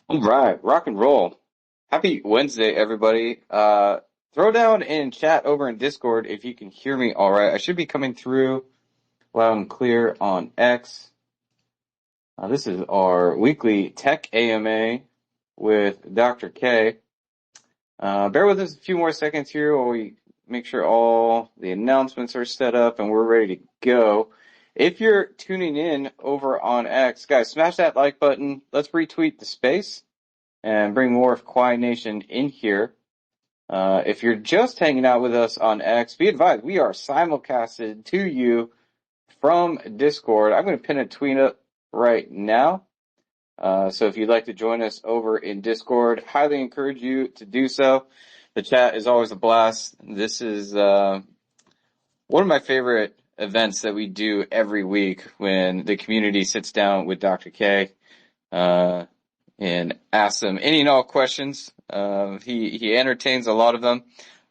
All right, rock and roll. Happy Wednesday, everybody. Throw down in chat over in Discord if you can hear me all right. I should be coming through loud and clear on X. This is our weekly Tech AMA with Dr. K. Bear with us a few more seconds here while we make sure all the announcements are set up and we're ready to go. If you're tuning in over on X, guys, smash that like button. Let's retweet the space and bring more of Quai Nation in here. If you're just hanging out with us on X, be advised, we are simulcasted to you from Discord. I'm going to pin a tweet up right now. So if you'd like to join us over in Discord, highly encourage you to do so. The chat is always a blast. This is one of my favorite events that we do every week when the community sits down with Dr. K. And asks them any and all questions. He entertains a lot of them.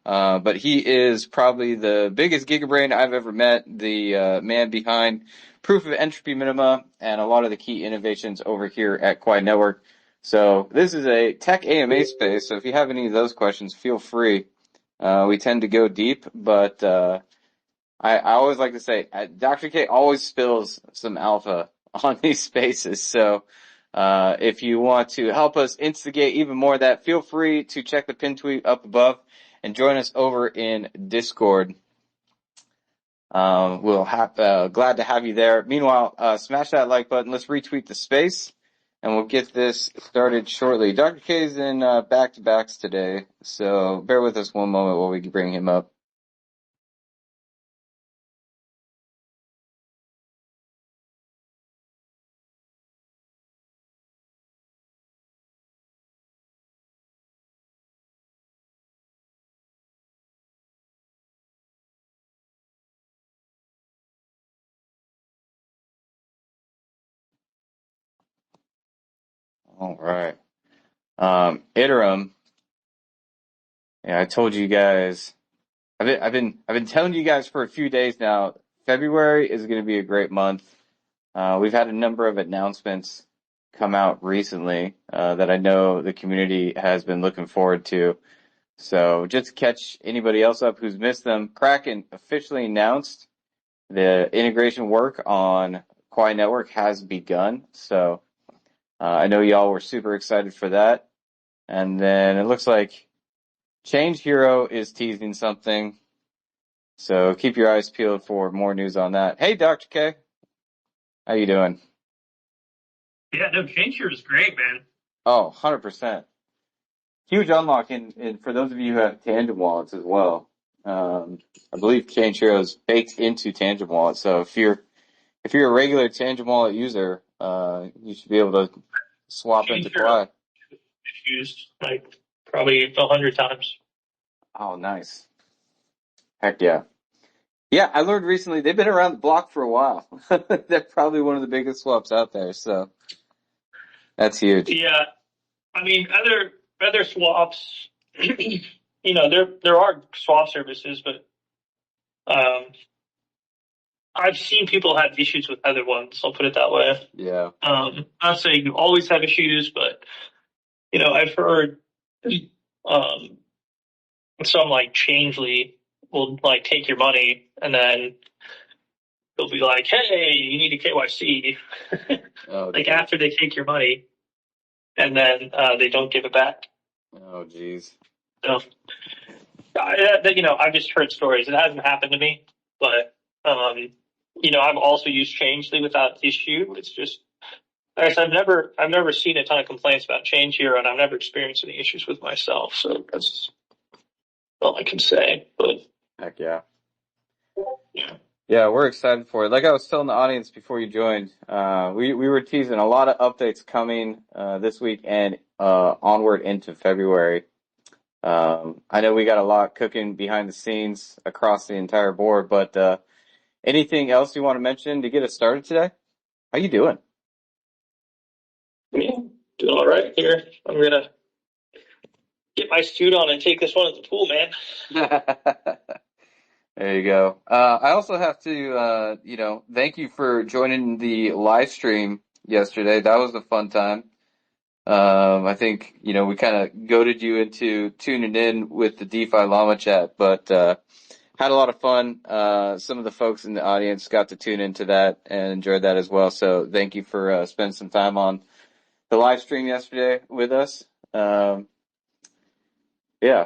But he is probably the biggest gigabrain I've ever met, the man behind proof of entropy minima and a lot of the key innovations over here at Quai Network. So this is a tech AMA space, so if you have any of those questions, feel free. We tend to go deep, but I always like to say, Dr. K always spills some alpha on these spaces, so if you want to help us instigate even more of that, feel free to check the pin tweet up above and join us over in Discord. We'll have glad to have you there. Meanwhile, smash that like button. Let's retweet the space, and we'll get this started shortly. Dr. K is in back-to-backs today, so bear with us one moment while we bring him up. All right. Ethereum. Yeah, I told you guys. I've been telling you guys for a few days now. February is going to be a great month. We've had a number of announcements come out recently that I know the community has been looking forward to. So just to catch anybody else up who's missed them, Kraken officially announced the integration work on Quai Network has begun. So I know y'all were super excited for that. And then it looks like Change Hero is teasing something. So keep your eyes peeled for more news on that. Hey, Dr. K, how you doing? Yeah, no, change here is great, man. Oh, 100%. Huge unlock in for those of you who have Tangent wallets as well. I believe Change Hero is baked into Tangent Wallet. So if you're a regular Tangent Wallet user, you should be able to swap into Change here Quai. is used like probably 100 times. Oh, nice. Heck yeah. Yeah, I learned recently they've been around the block for a while. They're probably one of the biggest swaps out there, so that's huge. Yeah, I mean other swaps. there are swap services, but um, I've seen people have issues with other ones. I'll put it that way. Yeah. Not saying you always have issues, but I've heard um, some like Changely will like take your money and then they'll be like, "Hey, you need a KYC." Oh, Like geez. after they take your money, and then they don't give it back. Oh, geez. So, I've just heard stories. It hasn't happened to me, but I've also used Changely without issue. It's just, like I said, I've never seen a ton of complaints about Change here, and I've never experienced any issues with myself. So that's all I can say. But Heck yeah. yeah, Yeah, we're excited for it. Like I was telling the audience before you joined, we were teasing a lot of updates coming this week and onward into February. I know we got a lot cooking behind the scenes across the entire board, but anything else you want to mention to get us started today? How you doing? yeah, doing all right here. I'm gonna get my suit on and take this one at the pool, man. There you go. I also have to, thank you for joining the live stream yesterday. That was a fun time. I think, we kind of goaded you into tuning in with the DeFi Llama chat, but had a lot of fun. Some of the folks in the audience got to tune into that and enjoyed that as well. So thank you for spending some time on the live stream yesterday with us. Yeah,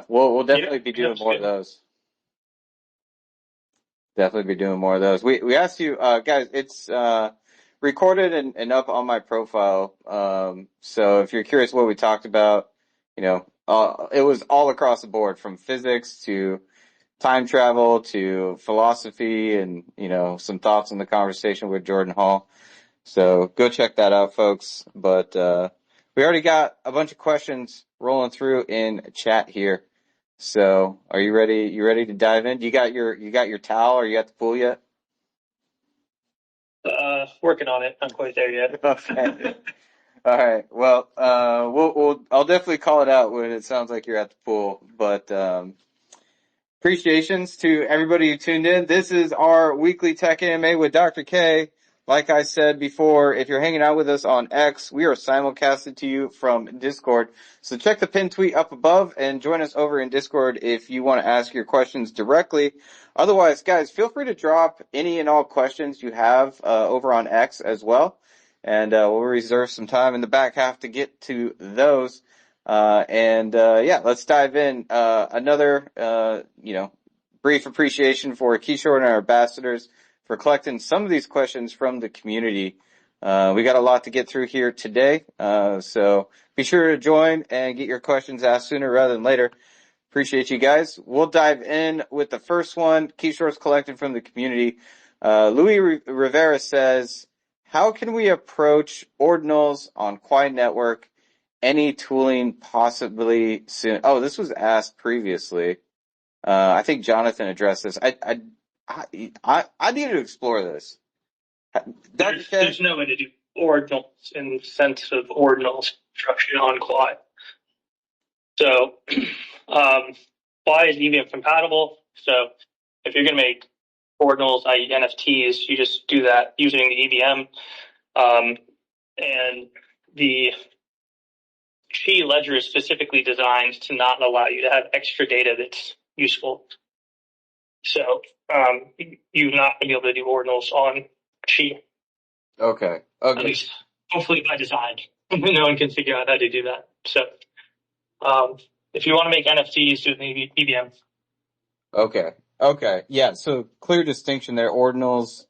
we'll definitely be doing more of those. Definitely be doing more of those. We asked you, guys, it's recorded and up on my profile. So if you're curious what we talked about, it was all across the board from physics to time travel to philosophy and, some thoughts on the conversation with Jordan Hall. So go check that out, folks. But we already got a bunch of questions rolling through in chat here. So are you ready? You ready to dive in? You got your towel or you got the pool yet? Working on it. Not quite there yet. Okay. All right. Well, I'll definitely call it out when it sounds like you're at the pool. But appreciations to everybody who tuned in. This is our weekly Tech AMA with Dr. K. Like I said before, if you're hanging out with us on X, we are simulcasted to you from Discord. So check the pinned tweet up above and join us over in Discord if you want to ask your questions directly. Otherwise, guys, feel free to drop any and all questions you have over on X as well. And we'll reserve some time in the back half to get to those. Yeah, let's dive in. Another, brief appreciation for Kishore and our ambassadors for collecting some of these questions from the community. We got a lot to get through here today. So be sure to join and get your questions asked sooner rather than later. Appreciate you guys. We'll dive in with the first one. Kishore's collected from the community. Louis Rivera says, how can we approach ordinals on Quai Network? Any tooling possibly soon? Oh, this was asked previously. I think Jonathan addressed this. I need to explore this. There's no way to do ordinals in the sense of ordinals construction on Quai. So, Quai is EVM compatible. So, if you're going to make ordinals, i.e. NFTs, you just do that using the EVM. And the Chi ledger is specifically designed to not allow you to have extra data that's useful. So, you're not going to be able to do ordinals on Chi. Okay. At least, hopefully by design. No one can figure out how to do that. So, if you want to make NFTs, do the EVM. Okay. Yeah. So clear distinction there. Ordinals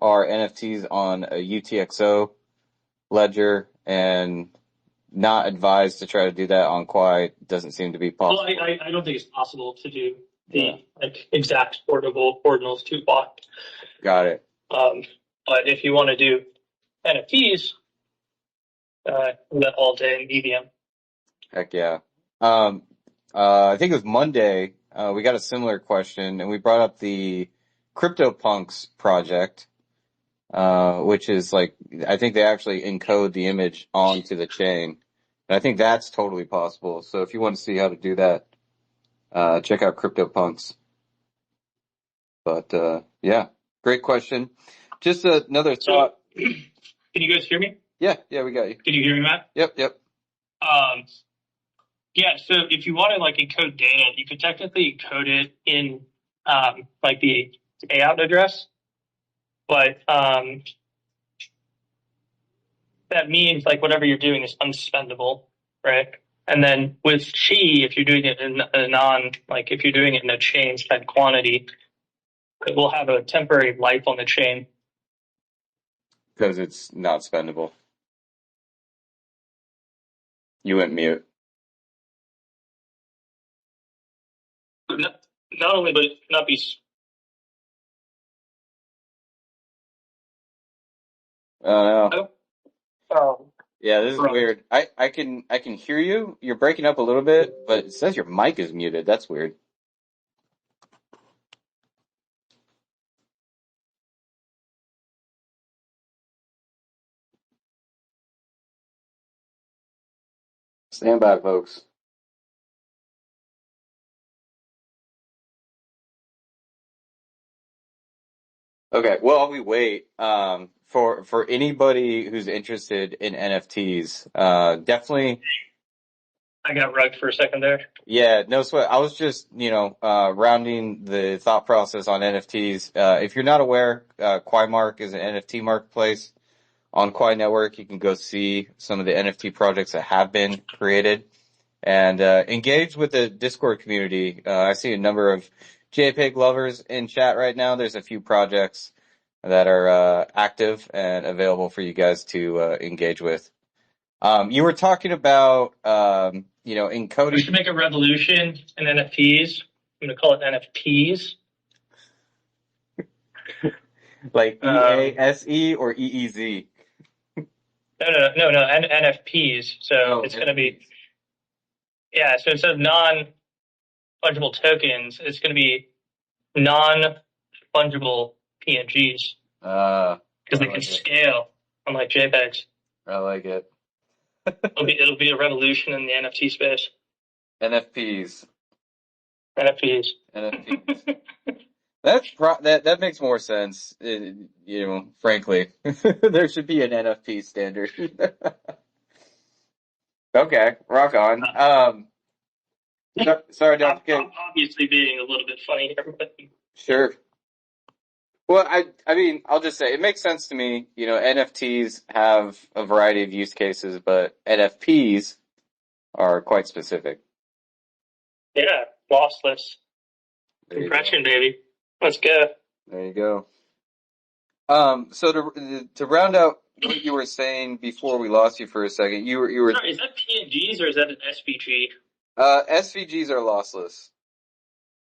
are NFTs on a UTXO ledger, and not advised to try to do that on Quai. Doesn't seem to be possible. Well, I don't think it's possible to do the exact portable ordinals to Quai. Got it. But if you want to do NFTs, that all day in EVM. Heck yeah. I think it was Monday. We got a similar question, and we brought up the CryptoPunks project, which is like, I think they actually encode the image onto the chain. And I think that's totally possible. So if you want to see how to do that, check out CryptoPunks. But yeah, great question. Just another thought. Can you guys hear me? Yeah, we got you. Can you hear me, Matt? Yep. Yeah, so if you want to like encode data, you could technically encode it in like the payout address, but that means like whatever you're doing is unspendable, right? And then with Chi, if you're doing it in a if you're doing it in a chain spend quantity, it will have a temporary life on the chain. Because it's not spendable. You went mute. Not only would it not be. No. Oh. Yeah, this is weird. I can hear you. You're breaking up a little bit, but it says your mic is muted. That's weird. Stand by, folks. Okay, well, we wait for anybody who's interested in NFTs, definitely. I got rugged for a second there. Yeah, no sweat. I was just, rounding the thought process on NFTs. If you're not aware, Quaimark is an NFT marketplace on Quai Network. You can go see some of the NFT projects that have been created and engage with the Discord community. I see a number of JPEG lovers in chat right now. There's a few projects that are active and available for you guys to engage with. You were talking about, We encoding. should make a revolution in NFTs. I'm going to call it NFTs. Like EASE or EEZ? No, NFPs. So Oh, it's going to be, NFTs. so instead of non-fungible tokens, it's going to be non-fungible PNGs because they can scale unlike JPEGs. I like it. It'll be a revolution in the NFT space. NFPs. NFTs. NFTs. That makes more sense. Frankly, there should be an NFP standard. Okay, rock on. Sorry, Dr. K. I'm obviously being a little bit funny here, but Sure. Well, I mean, I'll just say it makes sense to me. NFTs have a variety of use cases, but NFPs are quite specific. yeah, lossless There you compression, baby. Let's go. There you go. So to round out what you were saying before we lost you for a second, you were. Sorry, is that PNGs or is that an SVG? SVGs are lossless.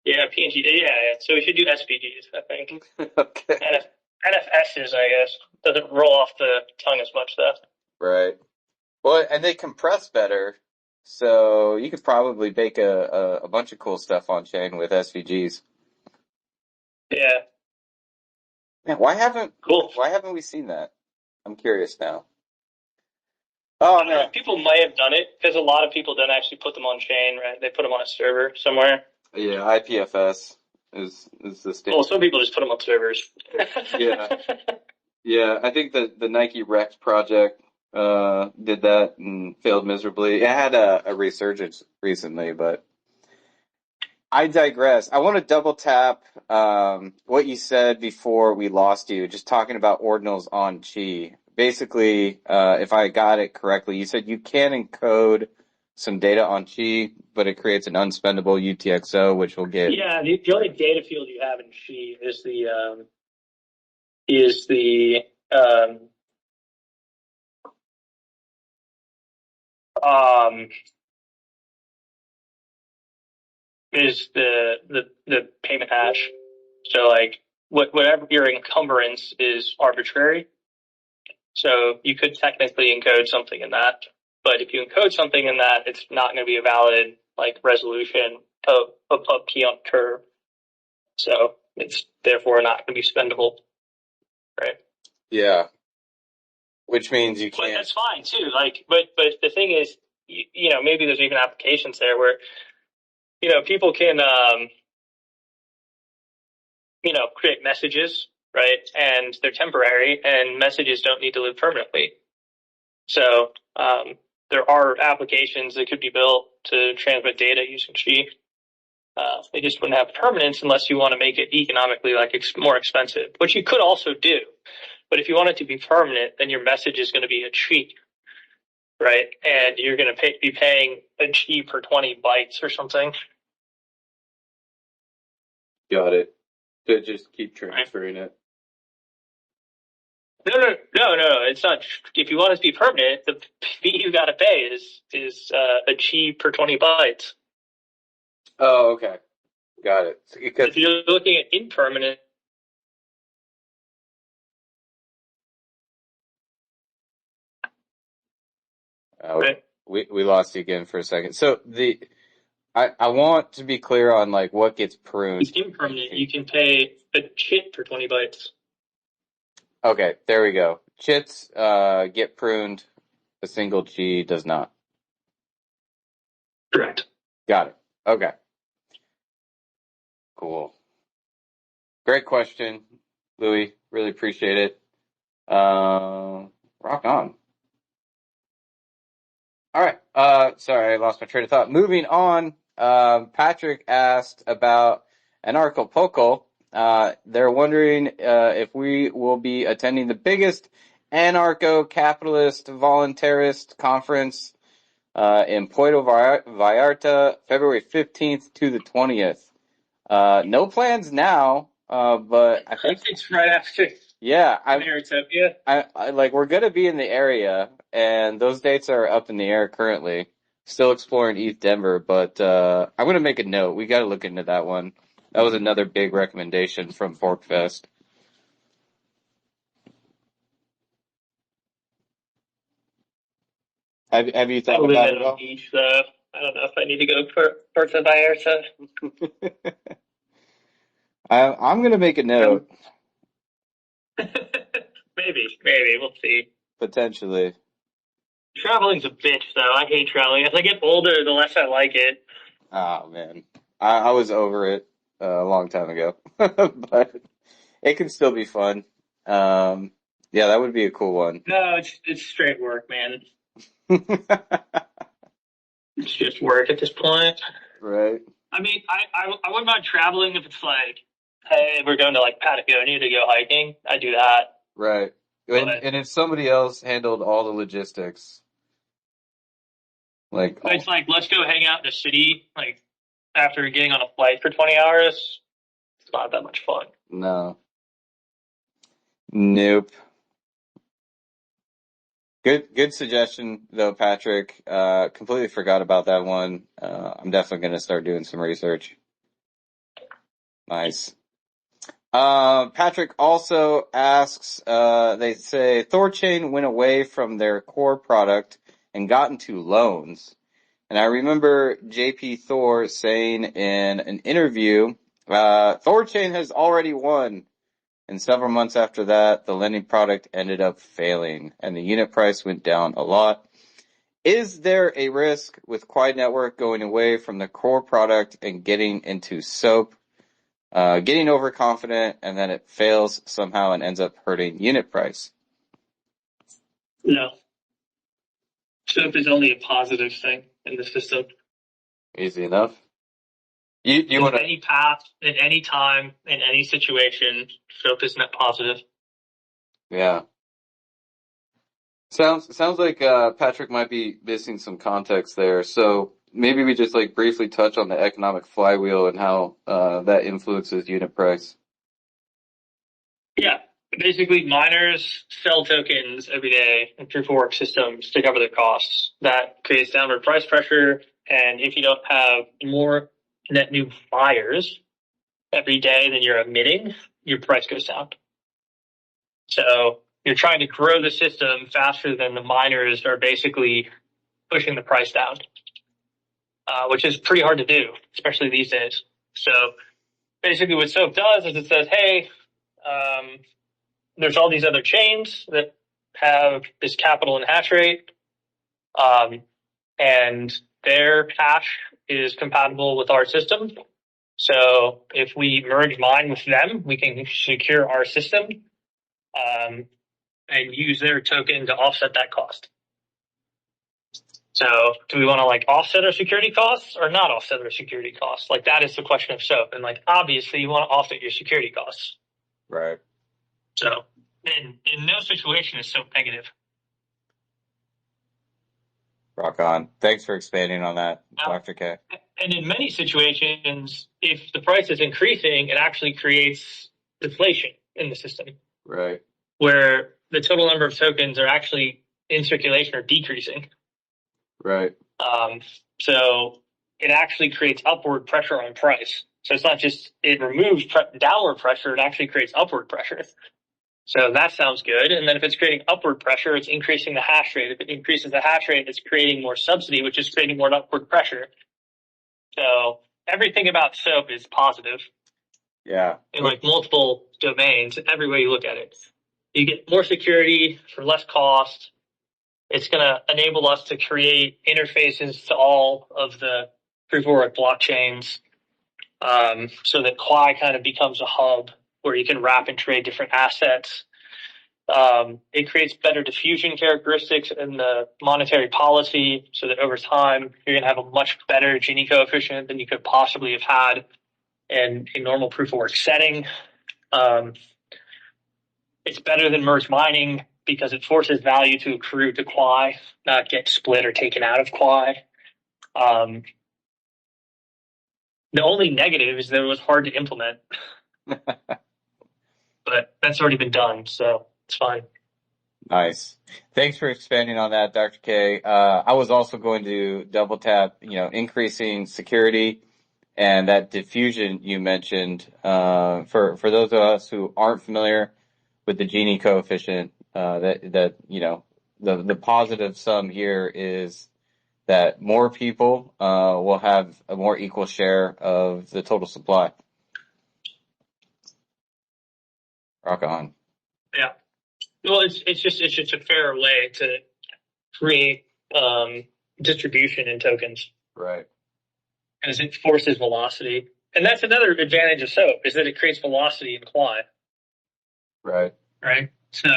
Yeah, PNG. Yeah. So we should do SVGs, I think. Okay. NFSs, I guess. Doesn't roll off the tongue as much, though. Right. Well, and they compress better, so you could probably bake a bunch of cool stuff on chain with SVGs. Yeah. Man, why haven't we seen that? I'm curious now. Oh man. People might have done it because a lot of people don't actually put them on chain, right? They put them on a server somewhere. Yeah, IPFS is the standard. Well, some people just put them on servers. Yeah. Yeah, I think the Nike Rex project did that and failed miserably. It had a resurgence recently, but I digress. I want to double tap what you said before we lost you, just talking about ordinals on Chi. Basically, if I got it correctly, you said you can encode some data on Chi, but it creates an unspendable UTXO, which will get. Yeah, the only data field you have in Chi is the payment hash. So like whatever your encumbrance is arbitrary. So you could technically encode something in that, but if you encode something in that, it's not going to be a valid like resolution of key on curve. So it's therefore not going to be spendable, right? Yeah. Which means you can't. But that's fine too. Like, but the thing is, maybe there's even applications there where, people can, create messages, right? And they're temporary, and messages don't need to live permanently. So there are applications that could be built to transmit data using Qi. They just wouldn't have permanence unless you want to make it economically more expensive, which you could also do. But if you want it to be permanent, then your message is going to be a Qi, right? And you're going to be paying a Qi per 20 bytes or something. Got it. To just keep transferring it. No. It's not. If you want it to be permanent, the fee you got to pay is a Qi per 20 bytes. Oh, okay. Got it. Because if you're looking at impermanent, right? We lost you again for a second. So I want to be clear on like what gets pruned. It's impermanent. You can pay a chit for 20 bytes. Okay, there we go. Chits get pruned. A single Qi does not. Correct. Got it. Okay. Cool. Great question, Louis. Really appreciate it. Rock on. All right. Sorry, I lost my train of thought. Moving on. Patrick asked about Anarcho-Poco. They're wondering if we will be attending the biggest anarcho-capitalist voluntarist conference in Puerto Vallarta, February 15th to the 20th. No plans now, but I think it's right after. Yeah, I like we're gonna be in the area, and those dates are up in the air currently. Still exploring East Denver, but I'm gonna make a note. We got to look into that one. That was another big recommendation from Forkfest. Have you thought about it all? Beach, though. I don't know if I need to go for Puerto Vallarta. I'm gonna make a note. Maybe we'll see. Potentially. Traveling's a bitch, though. I hate traveling. As I get older, the less I like it. Oh man, I was over it a long time ago, but it can still be fun. Yeah, that would be a cool one. No, it's straight work, man. It's just work at this point. Right. I mean, I wouldn't mind traveling if it's like, hey, we're going to like Patagonia to go hiking. I do that. Right. And if somebody else handled all the logistics, like, It's like, let's go hang out in the city, like, after getting on a flight for 20 hours. It's not that much fun. no. Nope. Good suggestion though, Patrick. Completely forgot about that one. I'm definitely gonna start doing some research. Nice. Patrick also asks, they say Thorchain went away from their core product and got into loans. And I remember JP Thor saying in an interview, Thorchain has already won. And several months after that, the lending product ended up failing and the unit price went down a lot. Is there a risk with Quai Network going away from the core product and getting into SOAP, getting overconfident, and then it fails somehow and ends up hurting unit price? No. SOAP is only a positive thing in the system. Easy enough. You want to any path, in any time, in any situation, SOAP is net positive. Yeah. Sounds like Patrick might be missing some context there. So maybe we just like briefly touch on the economic flywheel and how that influences unit price. Yeah. Basically, miners sell tokens every day in proof of work systems to cover their costs. That creates downward price pressure. And if you don't have more net new buyers every day than you're emitting, your price goes down. So you're trying to grow the system faster than the miners are basically pushing the price down, which is pretty hard to do, especially these days. So basically what SOAP does is it says, hey, there's all these other chains that have this capital and hash rate, and their hash is compatible with our system. So if we merge mine with them, we can secure our system and use their token to offset that cost. So do we want to like offset our security costs or not offset our security costs? Like that is the question of SOAP. And like obviously you want to offset your security costs. Right. So in no situation is SOAP negative. Rock on. Thanks for expanding on that, Dr. K. And in many situations, if the price is increasing, it actually creates deflation in the system. Right. Where the total number of tokens are actually in circulation or decreasing. Right. So it actually creates upward pressure on price. So it's not just it removes downward pressure, it actually creates upward pressure. So that sounds good. And then if it's creating upward pressure, it's increasing the hash rate. If it increases the hash rate, it's creating more subsidy, which is creating more upward pressure. So everything about SOAP is positive. Yeah. In like multiple domains, every way you look at it. You get more security for less cost. It's going to enable us to create interfaces to all of the proof of work blockchains, so that Quai kind of becomes a hub where you can wrap and trade different assets. It creates better diffusion characteristics in the monetary policy so that over time you're going to have a much better Gini coefficient than you could possibly have had in a normal proof of work setting. It's better than merge mining because it forces value to accrue to Quai, not get split or taken out of Quai. The only negative is that it was hard to implement, but that's already been done, so it's fine. Nice. Thanks for expanding on that, Dr. K. I was also going to double tap, increasing security and that diffusion you mentioned. For those of us who aren't familiar with the Gini coefficient, the positive sum here is that more people will have a more equal share of the total supply. Rock on. Yeah. Well, it's just a fair way to create distribution in tokens. Right. Because it forces velocity. And that's another advantage of SOAP, is that it creates velocity in Quai. Right. Right? So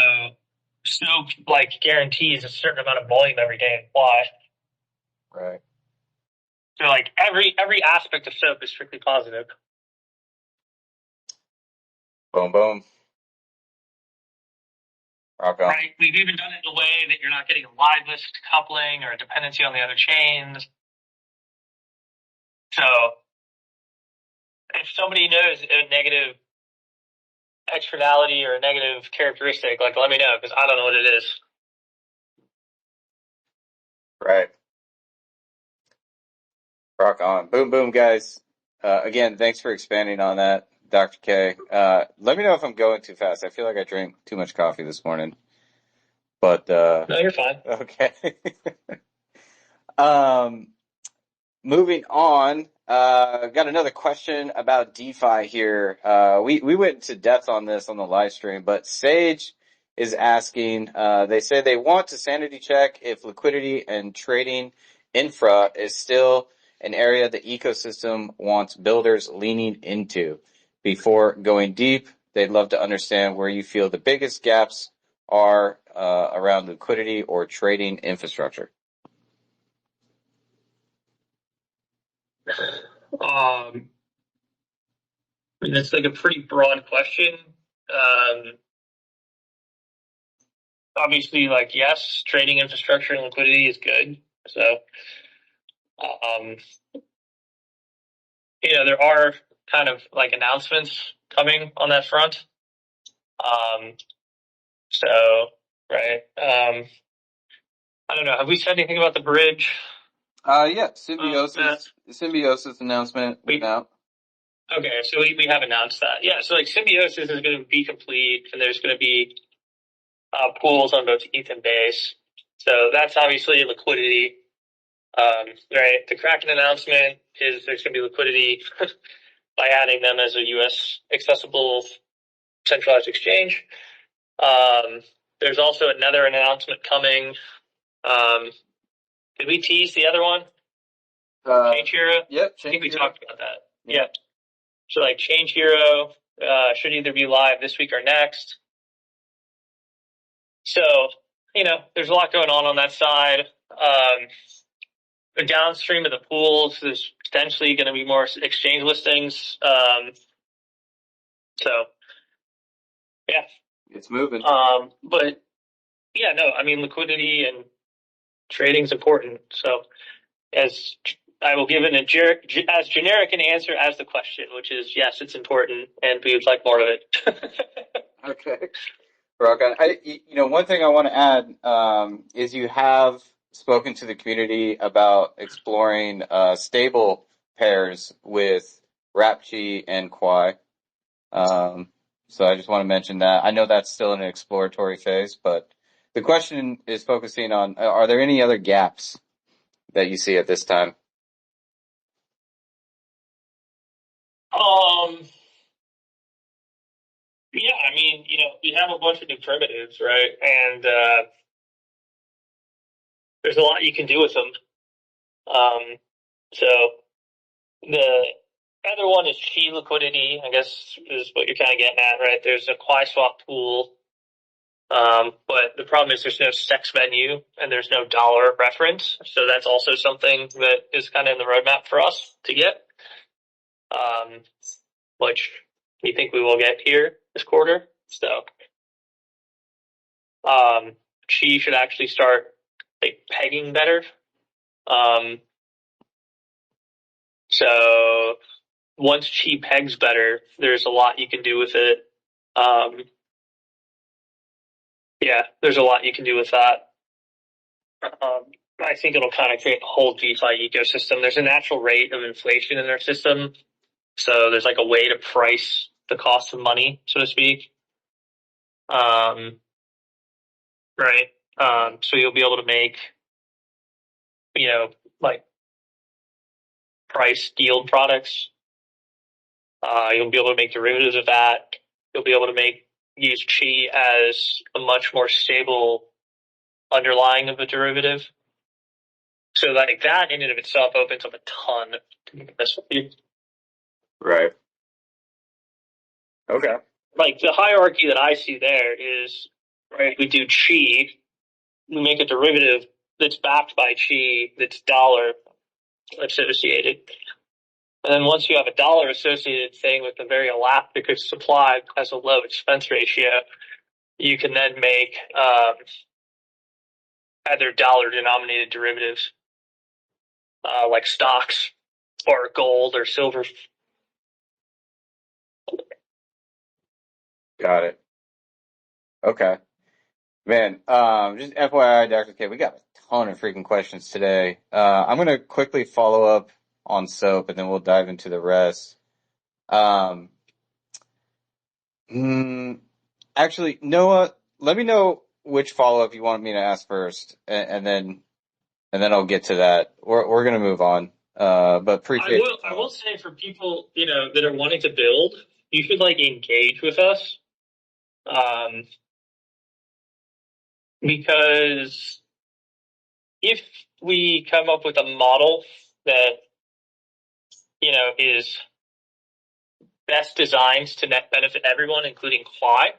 SOAP guarantees a certain amount of volume every day in Quai. Right. So every aspect of SOAP is strictly positive. Boom boom. Rock on. Right. We've even done it in a way that you're not getting a live list coupling or a dependency on the other chains. So if somebody knows a negative externality or a negative characteristic, let me know, because I don't know what it is. Right. Rock on. Boom boom, guys. Again, thanks for expanding on that, Dr. K. Let me know if I'm going too fast. I feel like I drank too much coffee this morning. But No, you're fine. Okay. Moving on, got another question about DeFi here. We went into depth on this on the live stream, but Sage is asking, they say they want to sanity check if liquidity and trading infra is still an area the ecosystem wants builders leaning into. Before going deep, they'd love to understand where you feel the biggest gaps are around liquidity or trading infrastructure. That's a pretty broad question. Obviously, yes, trading infrastructure and liquidity is good. So, there are kind of announcements coming on that front. So, right. I don't know. Have we said anything about the bridge? Yeah, Symbiosis announcement went out. Okay, so we have announced that. Yeah, so Symbiosis is going to be complete, and there's going to be pools on both ETH and Base. So that's obviously liquidity. Right. The Kraken announcement is there's going to be liquidity by adding them as a U.S. accessible centralized exchange. There's also another announcement coming. Did we tease the other one? Change Hero? Yep. I think we talked about that. Yeah. So Change Hero should either be live this week or next. So, there's a lot going on that side. The downstream of the pools, there's potentially going to be more exchange listings. So, yeah. It's moving. But, yeah, no, liquidity and trading is important. So, as I will give as generic an answer as the question, which is yes, it's important, and we would like more of it. Okay. Rock on. One thing I want to add is you have spoken to the community about exploring stable pairs with Rapchi and Quai. So I just want to mention that. I know that's still in an exploratory phase, but the question is focusing on, are there any other gaps that you see at this time? Yeah, we have a bunch of new primitives, right? And there's a lot you can do with them. So the other one is Chi liquidity, I guess is what you're kind of getting at, right? There's a Quai swap pool. But the problem is there's no sex menu and there's no dollar reference. So that's also something that is kind of in the roadmap for us to get, which we think we will get here this quarter. So, Chi should actually start like pegging better. So once Chi pegs better, there's a lot you can do with it. Yeah, there's a lot you can do with that. I think it'll kind of create a whole DeFi ecosystem. There's a natural rate of inflation in their system. So there's like a way to price the cost of money, so to speak. Right. So you'll be able to make, like price yield products. You'll be able to make derivatives of that. You'll be able to use Chi as a much more stable underlying of a derivative. So like that in and of itself opens up a ton, to be honest with you. Right. Okay. Like the hierarchy that I see there is, right, we do Chi, we make a derivative that's backed by Chi, that's dollar associated. And then once you have a dollar associated thing with a very elastic supply has a low expense ratio, you can then make either dollar denominated derivatives like stocks or gold or silver. Got it. Okay. Man, just FYI, Dr. K, we got a ton of freaking questions today. I'm going to quickly follow up on SOAP and then we'll dive into the rest. Actually, Noah, let me know which follow-up you want me to ask first, and then I'll get to that. We're going to move on. But appreciate I will say for people, that are wanting to build, you should like engage with us. Because if we come up with a model that, is best designed to net benefit everyone, including Quai,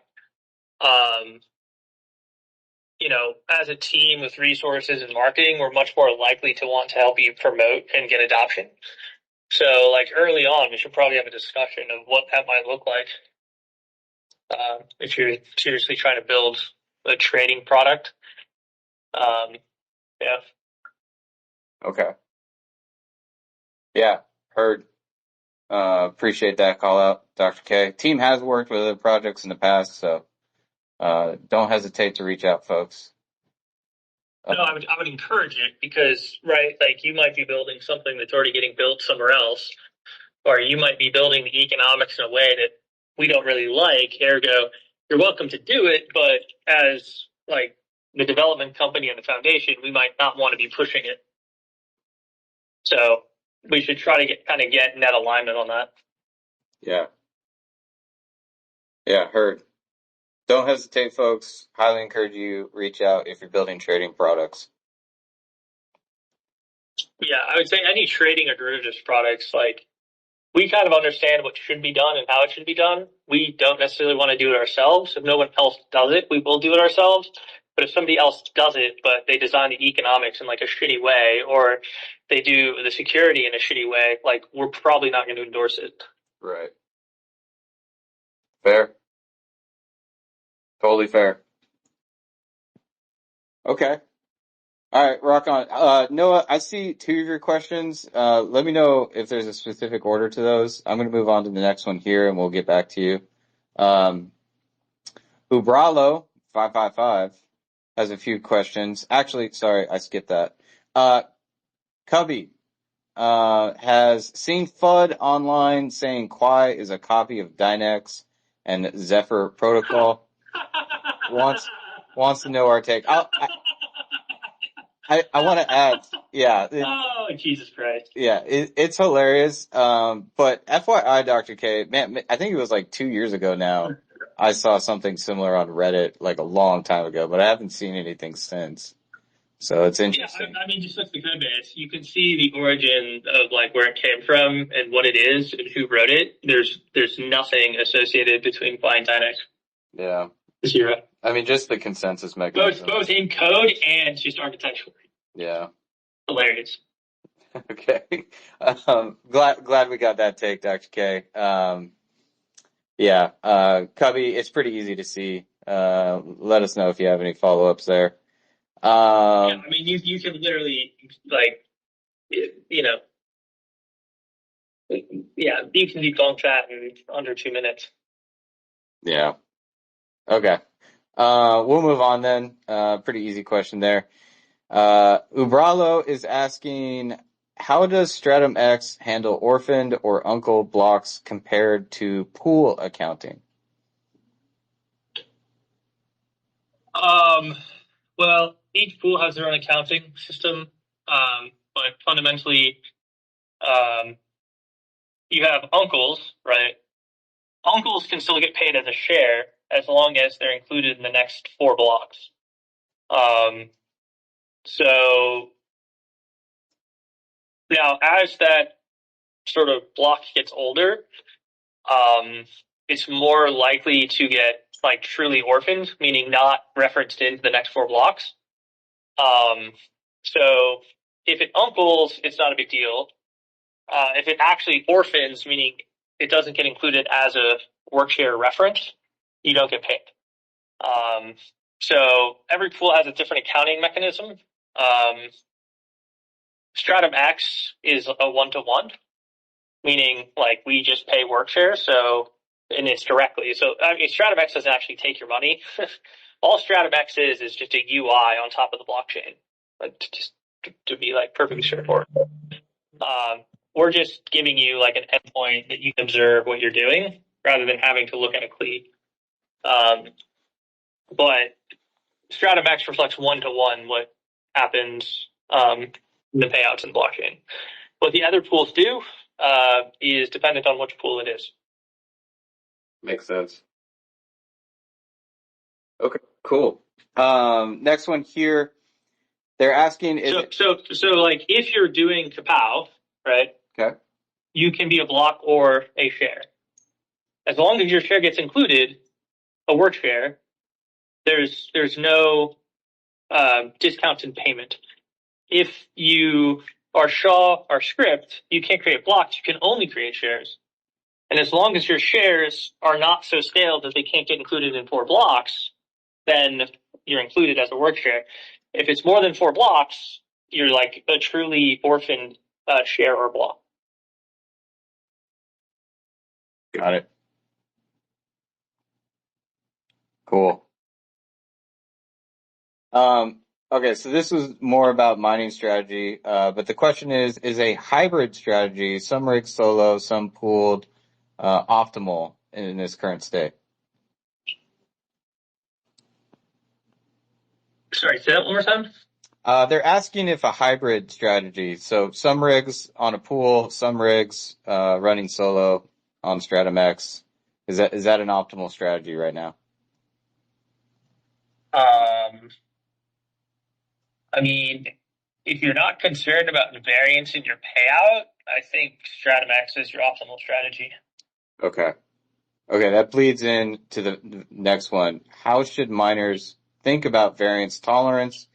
as a team with resources and marketing, we're much more likely to want to help you promote and get adoption. So like early on, we should probably have a discussion of what that might look like. If you're seriously trying to build a trading product. Yeah. Okay. Yeah, heard. Appreciate that call out, Dr. K. Team has worked with other projects in the past, so don't hesitate to reach out, folks. No, I would encourage it because, right, like you might be building something that's already getting built somewhere else, or you might be building the economics in a way that we don't really like. Ergo, you're welcome to do it, but as like the development company and the foundation, we might not want to be pushing it. So we should try to get net alignment on that. Yeah. Yeah, heard. Don't hesitate, folks. Highly encourage you reach out if you're building trading products. Yeah, I would say any trading or derivatives products, like we kind of understand what should be done and how it should be done. We don't necessarily want to do it ourselves. If no one else does it, we will do it ourselves. But if somebody else does it, but they design the economics in like a shitty way, or they do the security in a shitty way, like we're probably not going to endorse it. Right. Fair. Totally fair. Okay. All right, rock on. Noah, I see two of your questions. Let me know if there's a specific order to those. I'm going to move on to the next one here, and we'll get back to you. Ubralo 555 has a few questions. Actually, sorry, I skipped that. Cubby has seen FUD online saying Quai is a copy of Dynex and Zephyr Protocol. wants to know our take. I want to add, yeah. Oh, Jesus Christ. Yeah, it's hilarious. But FYI, Dr. K, man, I think it was like 2 years ago now. I saw something similar on Reddit like a long time ago, but I haven't seen anything since. So it's interesting. Yeah, I mean, just look at the code base. You can see the origin of like where it came from and what it is and who wrote it. There's nothing associated between Quai and Dynex. Yeah. 0. I mean, just the consensus Both mechanism. in code and just architecturally. Yeah. Hilarious. Okay. Glad we got that take, Dr. K. Yeah. Cubby, it's pretty easy to see. Let us know if you have any follow-ups there. Yeah, I mean, you can literally, like, you know, yeah, you can debunk that in under 2 minutes. Yeah. Okay. We'll move on then. Pretty easy question there. Ubralo is asking, how does Stratum X handle orphaned or uncle blocks compared to pool accounting? Well, each pool has their own accounting system, but fundamentally, you have uncles, right? Uncles can still get paid as a share as long as they're included in the next 4 blocks. So now, as that sort of block gets older, it's more likely to get like truly orphaned, meaning not referenced into the next 4 blocks. So if it uncles, it's not a big deal. If it actually orphans, meaning it doesn't get included as a workshare reference, you don't get paid. So every pool has a different accounting mechanism. Stratum X is a 1-to-1, meaning like we just pay workshare, so and it's directly. So I mean, Stratum X doesn't actually take your money. All Stratum X is just a UI on top of the blockchain, like to be like perfectly straightforward. We're just giving you like an endpoint that you can observe what you're doing rather than having to look at a CLI. But Stratum X reflects 1-to-1 what happens in the payouts in the blockchain. What the other pools do is dependent on which pool it is. Makes sense. Okay, cool. Next one here. They're asking, so like if you're doing Kapow, right? Okay. You can be a block or a share. As long as your share gets included, a work share, there's no discounts in payment. If you are SHA or script, you can't create blocks. You can only create shares. And as long as your shares are not so scaled that they can't get included in 4 blocks, then you're included as a work share. If it's more than 4 blocks, you're like a truly orphaned share or block. Got it. Cool. Okay, so this was more about mining strategy, but the question is a hybrid strategy, some rigged solo, some pooled, optimal in this current state? Sorry, say that one more time. They're asking if a hybrid strategy, so some rigs on a pool, some rigs running solo on Stratum X, is that an optimal strategy right now? I mean, if you're not concerned about the variance in your payout, I think Stratum X is your optimal strategy. Okay. Okay, that bleeds into the next one. How should miners think about variance tolerance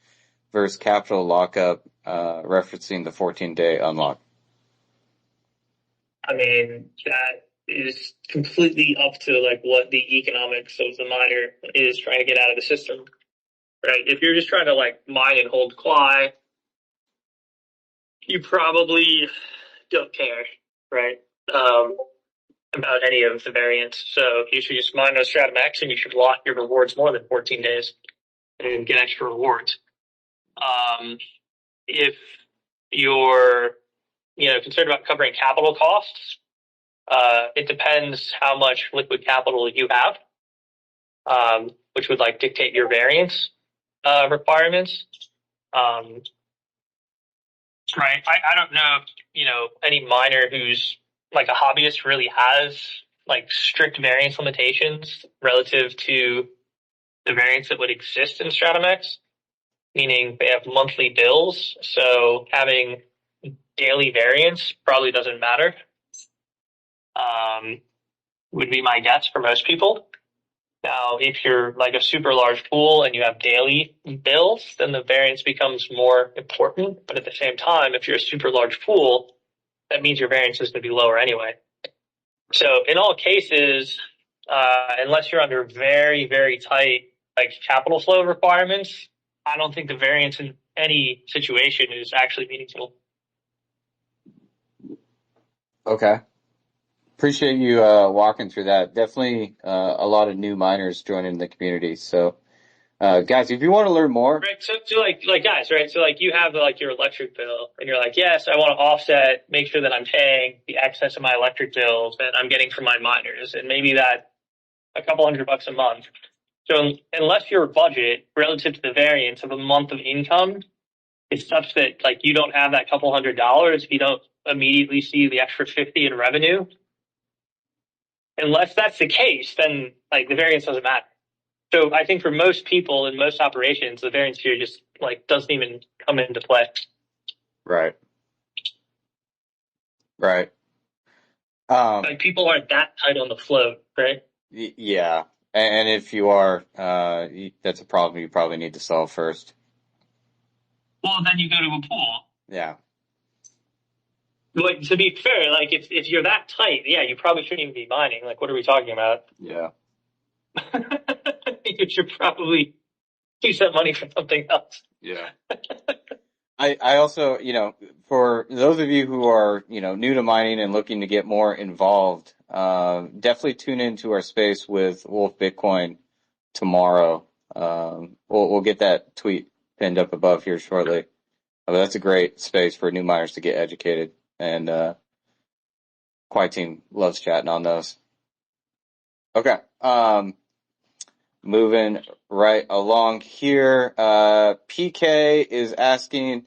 versus capital lockup, referencing the 14-day unlock? I mean, that is completely up to like what the economics of the miner is trying to get out of the system, right? If you're just trying to like mine and hold Quai, you probably don't care, right? About any of the variants. So you should just mine those Stratum X and you should lock your rewards more than 14 days and get extra rewards. If you're, concerned about covering capital costs, it depends how much liquid capital you have, which would like dictate your variance requirements. Right. I don't know if, any miner who's like a hobbyist really has like strict variance limitations relative to the variance that would exist in Stratum X, meaning they have monthly bills. So having daily variance probably doesn't matter, would be my guess for most people. Now, if you're like a super large pool and you have daily bills, then the variance becomes more important. But at the same time, if you're a super large pool, that means your variance is going to be lower anyway. So in all cases, unless you're under very, very tight like capital flow requirements, I don't think the variance in any situation is actually meaningful. Okay. Appreciate you walking through that. Definitely a lot of new miners joining the community. So guys, if you want to learn more, Right. So like guys, right? So like you have like your electric bill and you're like, yes, I want to offset, make sure that I'm paying the excess of my electric bills that I'm getting from my miners. And maybe that a couple $100 a month. So unless your budget relative to the variance of a month of income is such that like you don't have that couple $100, if you don't immediately see the extra 50 in revenue, unless that's the case, then like the variance doesn't matter. So I think for most people in most operations, the variance here just like doesn't even come into play. right. Right. Like people aren't that tight on the float, right? Yeah. And if you are, that's a problem you probably need to solve first. Well, then you go to a pool. Yeah. But to be fair, like if you're that tight, yeah, you probably shouldn't even be mining. Like, what are we talking about? Yeah. You should probably use that money for something else. Yeah. I also, for those of you who are, new to mining and looking to get more involved, definitely tune into our space with Wolf Bitcoin tomorrow. We'll get that tweet pinned up above here shortly. But that's a great space for new miners to get educated, and Quai team loves chatting on those. Okay. Moving right along here, PK is asking,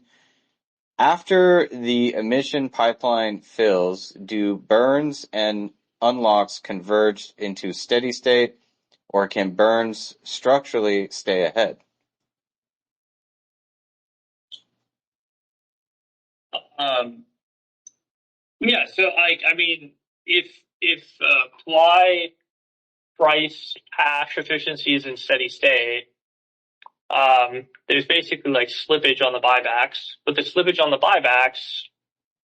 after the emission pipeline fills, do burns and unlocks converge into steady state, or can burns structurally stay ahead? Yeah. So I mean, if Quai price hash efficiency is in steady state, there's basically like slippage on the buybacks, but the slippage on the buybacks,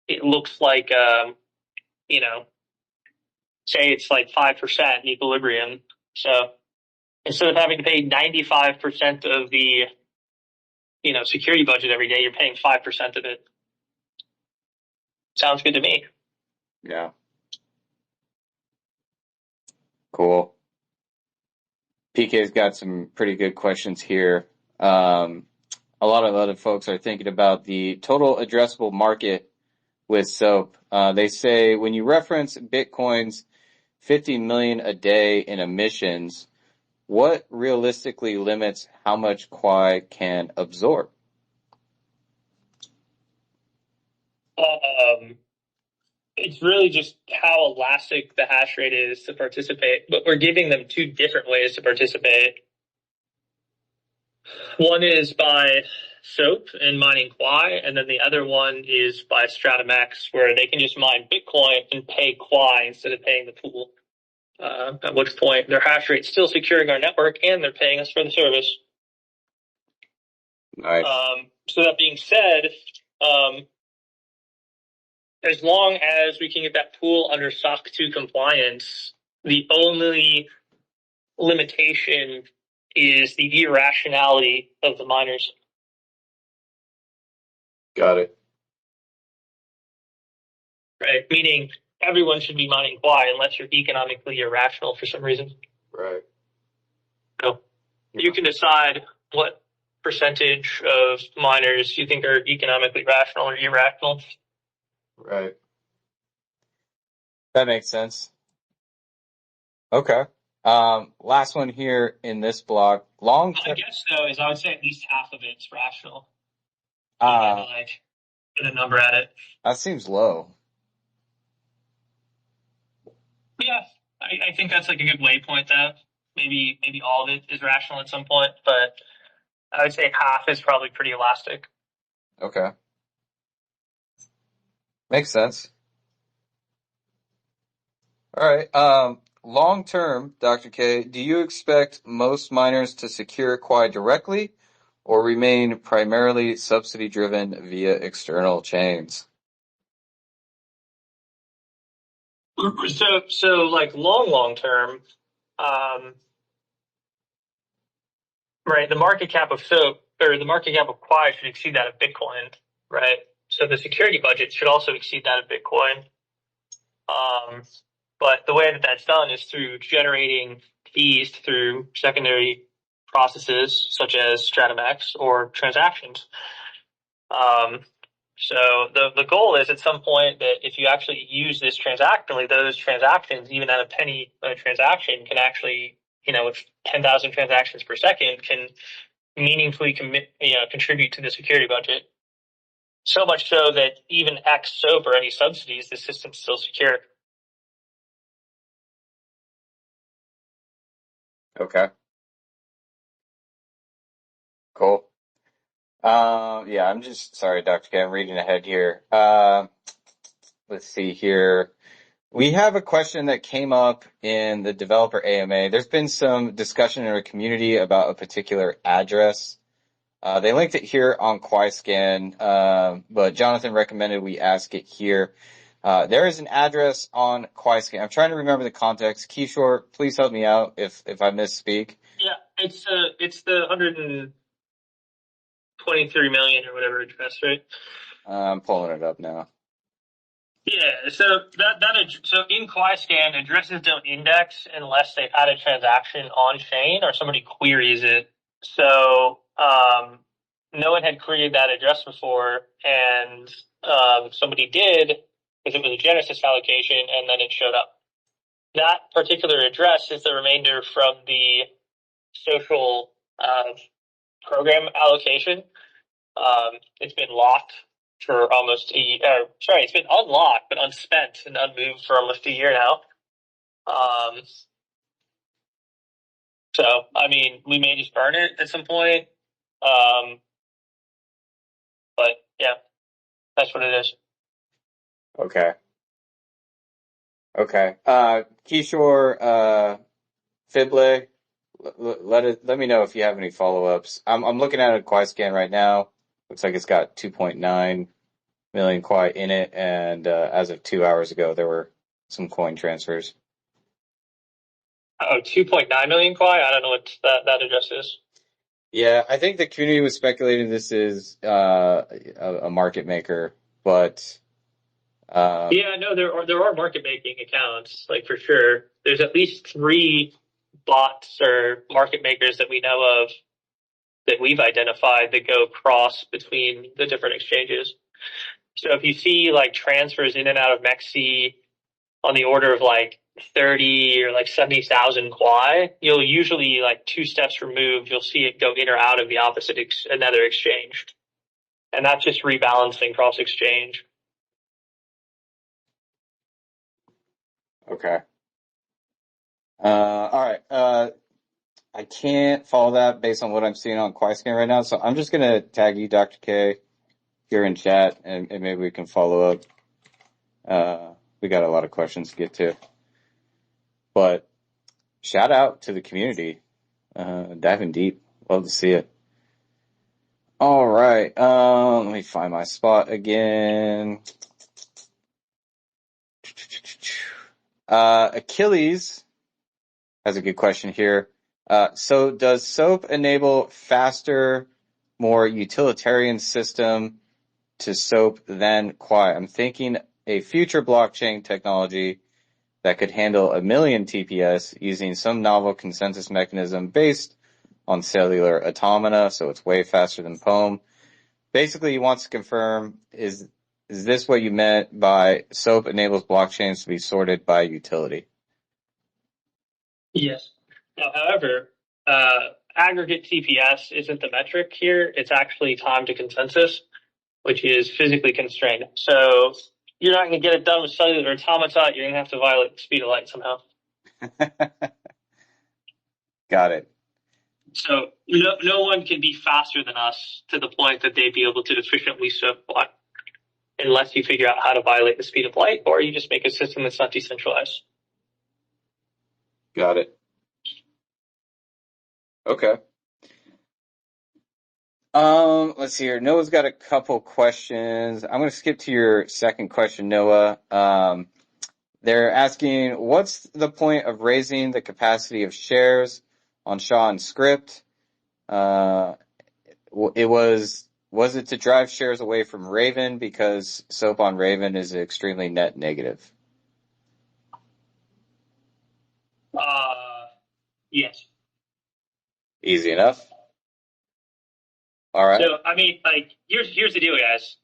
it looks like, you know, say it's like 5% in equilibrium. So instead of having to pay 95% of the, security budget every day, you're paying 5% of it. Sounds good to me. Yeah. Cool. PK's got some pretty good questions here. A lot of other folks are thinking about the total addressable market with SOAP. They say when you reference Bitcoin's 50 million a day in emissions, what realistically limits how much Quai can absorb? It's really just how elastic the hash rate is to participate, but we're giving them two different ways to participate. One is by SOAP and mining Quai, and then the other one is by StrataMax, where they can just mine Bitcoin and pay Quai instead of paying the pool. At which point their hash rate's still securing our network and they're paying us for the service. Nice. So that being said, as long as we can get that pool under SOC 2 compliance, the only limitation is the irrationality of the miners. Got it. Right? Meaning everyone should be mining Quai unless you're economically irrational for some reason. Right. So you can decide what percentage of miners you think are economically rational or irrational. Right. That makes sense. Okay. Last one here in this block. Long My term. guess though is I would say at least half of it's rational. Like put a number at it. That seems low. Yeah, I think that's like a good waypoint though. Maybe all of it is rational at some point, but I would say half is probably pretty elastic. Okay. Makes sense. All right. long term, Dr. K, do you expect most miners to secure Quai directly or remain primarily subsidy driven via external chains? So like long term, um, right? The market cap of SOAP or the market cap of Quai should exceed that of Bitcoin, right? So the security budget should also exceed that of Bitcoin. But the way that that's done is through generating fees through secondary processes such as StratumX or transactions. Um, so the goal is at some point that if you actually use this transactionally, those transactions, even at a penny a transaction, can actually, with 10,000 transactions per second, can meaningfully contribute to the security budget. So much so that even X SOAP or any subsidies, the system's still secure. Okay, cool. Yeah, I'm just sorry, Dr. K, I'm reading ahead here. Let's see here. We have a question that came up in the developer AMA. There's been some discussion in our community about a particular address. They linked it here on QuaiScan, but Jonathan recommended we ask it here. There is an address on QuaiScan. I'm trying to remember the context. Kishore, please help me out if I misspeak. Yeah, it's the 123 million or whatever address, right? I'm pulling it up now. Yeah, so so in QuaiScan, addresses don't index unless they've had a transaction on chain or somebody queries it. So no one had queried that address before, and somebody did because it was a Genesis allocation, and then it showed up. That particular address is the remainder from the social program allocation. It's been locked for almost a year. Sorry, it's been unlocked but unspent and unmoved for almost a year now. So I mean, we may just burn it at some point. But yeah, that's what it is. Okay. Okay. Kishore, Fible, let me know if you have any follow-ups. I'm looking at a Quai scan right now. Looks like it's got 2.9 million Quai in it, and as of 2 hours ago, there were some coin transfers. Oh, 2.9 million Quai. I don't know what that address is. Yeah, I think the community was speculating this is a market maker, but Yeah, no, there are market making accounts, like for sure. There's at least 3 bots or market makers that we know of that we've identified that go cross between the different exchanges. So if you see like transfers in and out of MEXC on the order of like 30 or like 70,000 Quai, you'll usually like 2 steps removed, you'll see it go in or out of the opposite another exchange. And that's just rebalancing cross exchange. okay. All right. I can't follow that based on what I'm seeing on QuaiScan right now, so I'm just gonna tag you, Dr. K, here in chat, and maybe we can follow up. We got a lot of questions to get to, but shout out to the community, diving deep. Love to see it. All right, let me find my spot again. Achilles has a good question here. So does SOAP enable faster, more utilitarian system to SOAP than Quai? I'm thinking a future blockchain technology that could handle 1,000,000 TPS using some novel consensus mechanism based on cellular automata, so it's way faster than POEM. Basically, he wants to confirm, is this what you meant by SOAP enables blockchains to be sorted by utility? Yes. Now, however, aggregate TPS isn't the metric here. It's actually time to consensus, which is physically constrained. So you're not going to get it done with cellular automata. You're going to have to violate the speed of light somehow. Got it. So no one can be faster than us to the point that they'd be able to efficiently SOAP block unless you figure out how to violate the speed of light or you just make a system that's not decentralized. Got it. Okay. Let's see here. Noah's got a couple questions. I'm going to skip to your second question, Noah. They're asking, what's the point of raising the capacity of shares on Sean's script? Was it to drive shares away from Raven because SOAP on Raven is extremely net negative? Yes. Easy enough. All right. So, I mean, like, here's the deal, guys.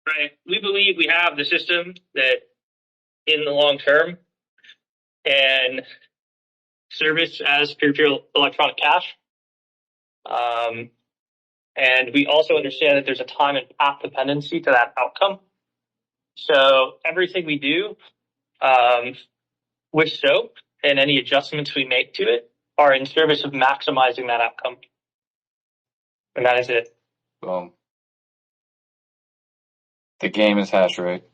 Right? We believe we have the system that, in the long term, can service as peer-to-peer electronic cash. And we also understand that there's a time and path dependency to that outcome. So everything we do with SOAP and any adjustments we make to it are in service of maximizing that outcome. And that is it. Boom. The game is hash rate.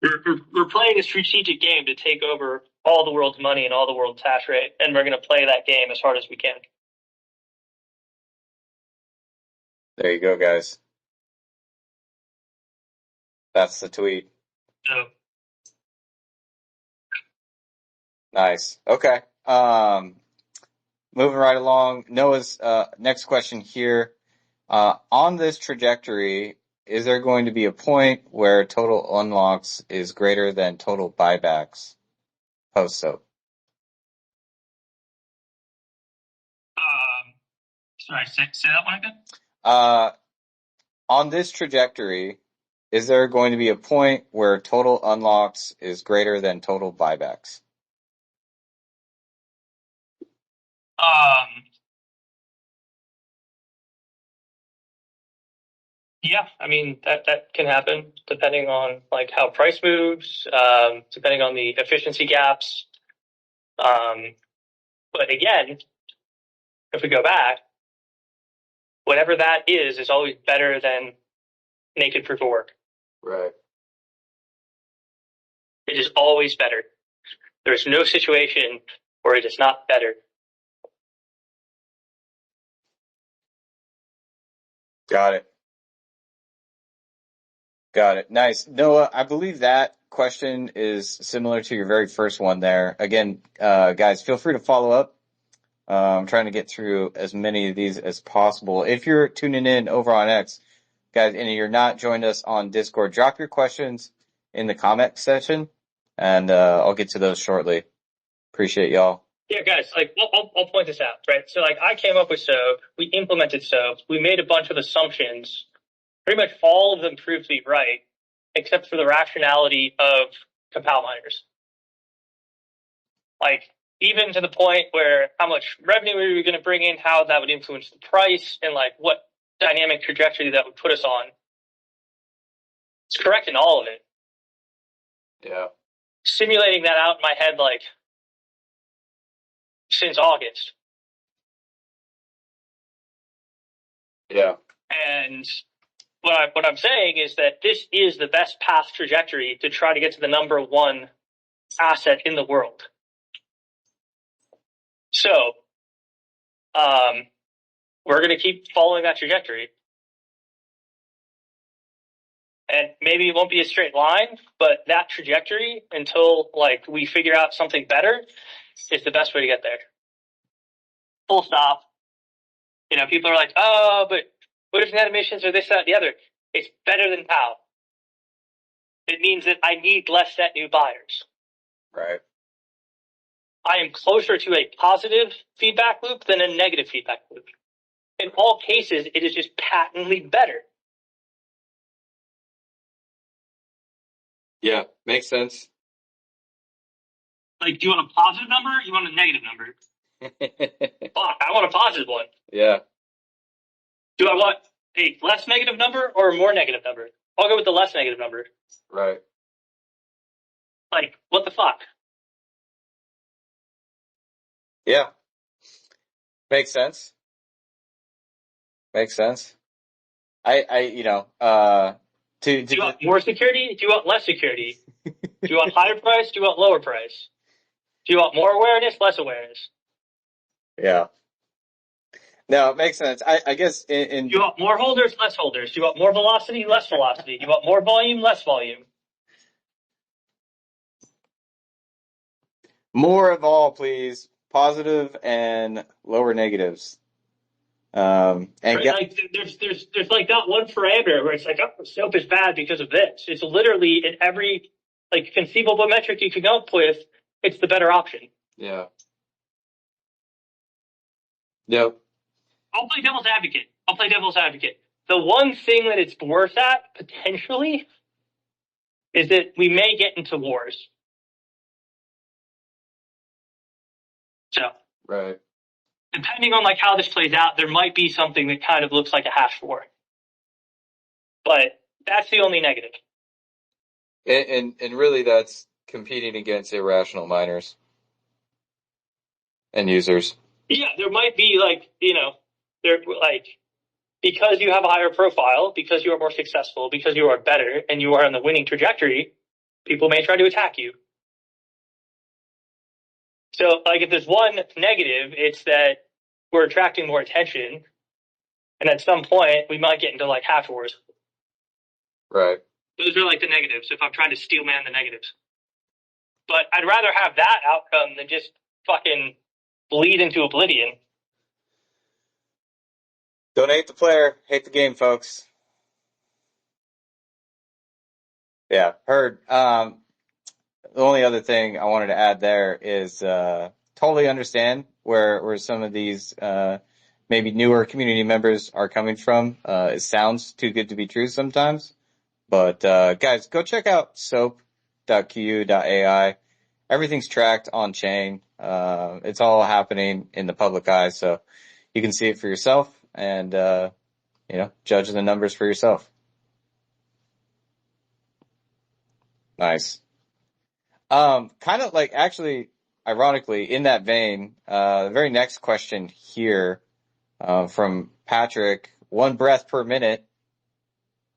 We're playing a strategic game to take over all the world's money and all the world's hash rate, and we're going to play that game as hard as we can. There you go, guys. That's the tweet. So, Nice. Okay. Moving right along. Noah's next question here. On this trajectory, is there going to be a point where total unlocks is greater than total buybacks post-SOAP? sorry, say that one again? On this trajectory, is there going to be a point where total unlocks is greater than total buybacks? Yeah, I mean that can happen depending on like how price moves, depending on the efficiency gaps. But again, if we go back, whatever that is always better than naked proof of work. Right. It is always better. There is no situation where it is not better. Got it. Got it. Nice. Noah, I believe that question is similar to your very first one there. Again, guys, feel free to follow up. I'm trying to get through as many of these as possible. If you're tuning in over on X, guys, and you're not joined us on Discord, drop your questions in the comment section, and I'll get to those shortly. Appreciate y'all. Yeah, guys, like I'll point this out, right? So like I came up with SOAP, we implemented SOAP, we made a bunch of assumptions. Pretty much all of them proved to be right, except for the rationality of compile miners. Like, even to the point where how much revenue we were going to bring in, how that would influence the price, and like what dynamic trajectory that would put us on. It's correct in all of it. Yeah. Simulating that out in my head, like, since August. Yeah. And what I'm saying is that this is the best path trajectory to try to get to the number one asset in the world. So, we're going to keep following that trajectory. And maybe it won't be a straight line, but that trajectory until like we figure out something better is the best way to get there. Full stop. You know, people are like, oh, but what if net emissions or this, that, and the other? It's better than POW. It means that I need less net new buyers. Right. I am closer to a positive feedback loop than a negative feedback loop. In all cases, it is just patently better. Yeah, makes sense. Like, do you want a positive number or you want a negative number? Fuck, I want a positive one. Yeah. Do I want a less negative number or a more negative number? I'll go with the less negative number. Right. Like, what the fuck? Yeah. Makes sense. Makes sense. Do Do you want more security? Do you want less security? Do you want higher price? Do you want lower price? Do you want more awareness? Less awareness? Yeah. No, it makes sense. I guess Do you want more holders? Less holders? Do you want more velocity? Less velocity? Do you want more volume? Less volume? more of all, please. Positive and lower negatives. And Right? Like there's like not one parameter where it's like, oh, soap is bad because of this. It's literally in every like conceivable metric you can come up with, it's the better option. yeah. Yep. I'll play devil's advocate. The one thing that it's worse at potentially is that we may get into wars. So Right. depending on like how this plays out, there might be something that kind of looks like a hash war. But that's the only negative. And really that's competing against irrational miners and users. Yeah, there might be like, there like because you have a higher profile, because you are more successful, because you are better and you are on the winning trajectory, people may try to attack you. So like if there's one negative, it's that we're attracting more attention. And at some point we might get into like hash wars. Right. Those are like the negatives if I'm trying to steel man the negatives. But I'd rather have that outcome than just fucking bleed into oblivion. Don't hate the player, hate the game, folks. Yeah, heard. The only other thing I wanted to add there is totally understand where some of these maybe newer community members are coming from. It sounds too good to be true sometimes. But guys, go check out soap.qu.ai. Everything's tracked on chain. It's all happening in the public eye, so you can see it for yourself and judge the numbers for yourself. Nice. Kind of like actually, ironically, in that vein, the very next question here from Patrick, 1 breath per minute.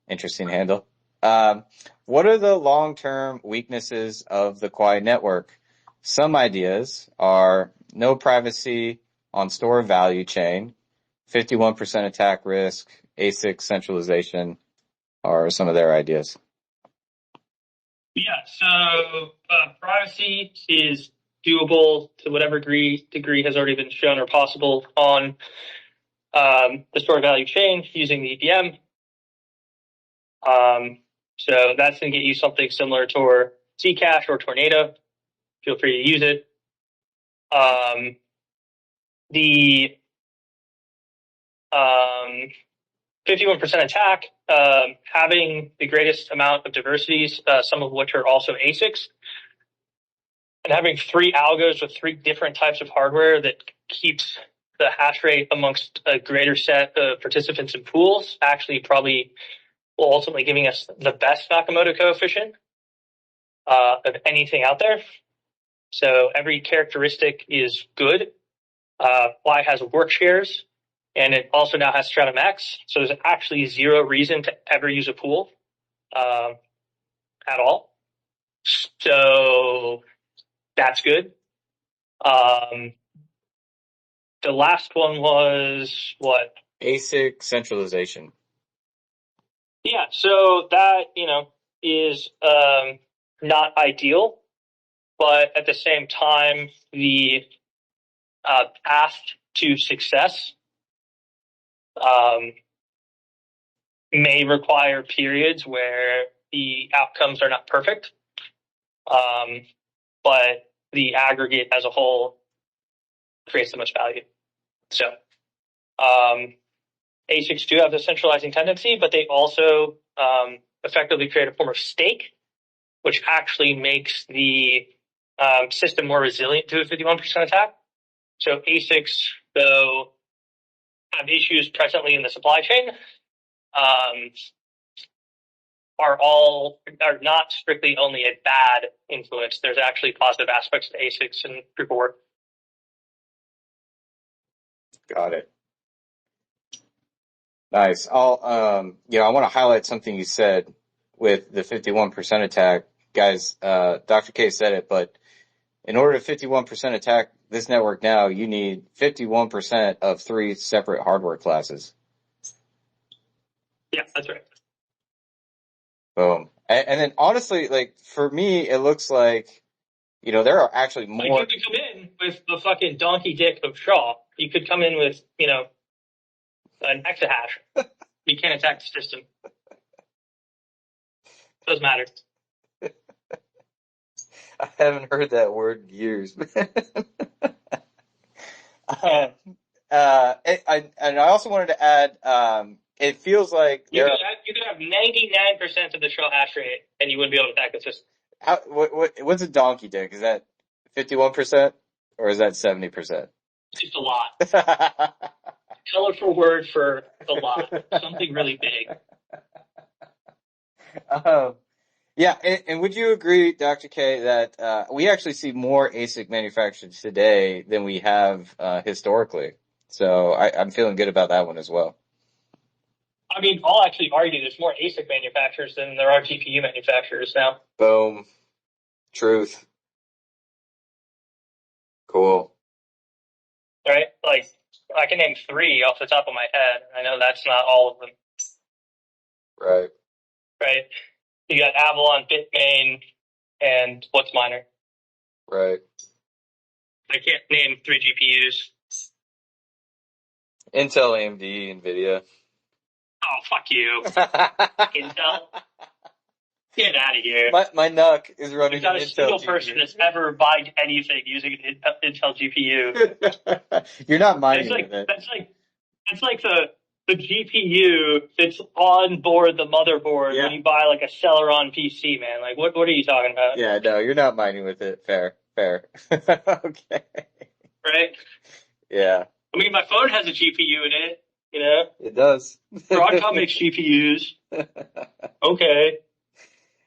Interesting handle. What are the long-term weaknesses of the Quai network? Some ideas are no privacy on store value chain, 51% attack risk, ASIC centralization are some of their ideas. Yeah, so privacy is doable to whatever degree has already been shown or possible on the store value chain using the EVM. So that's going to get you something similar to Zcash or Tornado. Feel free to use it. The 51% attack, having the greatest amount of diversities, some of which are also ASICs, and having 3 algos with 3 different types of hardware that keeps the hash rate amongst a greater set of participants and pools actually probably will ultimately giving us the best Nakamoto coefficient of anything out there. So every characteristic is good. Y has work shares, and it also now has Stratum X. So there's actually 0 reason to ever use a pool at all. So that's good. The last one was what? ASIC centralization. Yeah, so that, is not ideal, but at the same time, the path to success may require periods where the outcomes are not perfect, but the aggregate as a whole creates the most value. So ASICs do have the centralizing tendency, but they also effectively create a form of stake, which actually makes the system more resilient to a 51% attack. So ASICs, though, have issues presently in the supply chain, are not strictly only a bad influence. There's actually positive aspects to ASICs and proof of work. Got it. Nice. I want to highlight something you said with the 51% attack. Guys, Dr. K said it, but in order to 51% attack this network now, you need 51% of 3 separate hardware classes. Yeah, that's right. Boom. And then honestly, like, for me, it looks like, there are actually more. Like, you could come in with the fucking donkey dick of Shaw. You could come in with, an exahash. You can't attack the system. Doesn't matter. I haven't heard that word in years. And I also wanted to add, it feels like you could have 99% of the Shaw hash rate, and you wouldn't be able to attack the system. What's a donkey dick? Is that 51% or is that 70%? Just a lot. Colorful word for a lot. Something really big. Yeah, and would you agree, Dr. K, that we actually see more ASIC manufactured today than we have historically? So I'm feeling good about that one as well. I mean, I'll actually argue there's more ASIC manufacturers than there are GPU manufacturers now. Boom. Truth. Cool. Right? Like, I can name 3 off the top of my head. I know that's not all of them. Right. Right? You got Avalon, Bitmain, and what's Miner? Right. I can't name 3 GPUs. Intel, AMD, NVIDIA. Oh, fuck you. Intel? Get out of here. My NUC is running There's not an a Intel single GPU. person that's ever buying anything using an Intel GPU. You're not mining with it. That's like the GPU that's on board the motherboard when you buy like a Celeron PC, man. Like, what are you talking about? Yeah, no, you're not mining with it. Fair. Okay. Right? Yeah. I mean, my phone has a GPU in it, It does. Broadcom makes GPUs. Okay.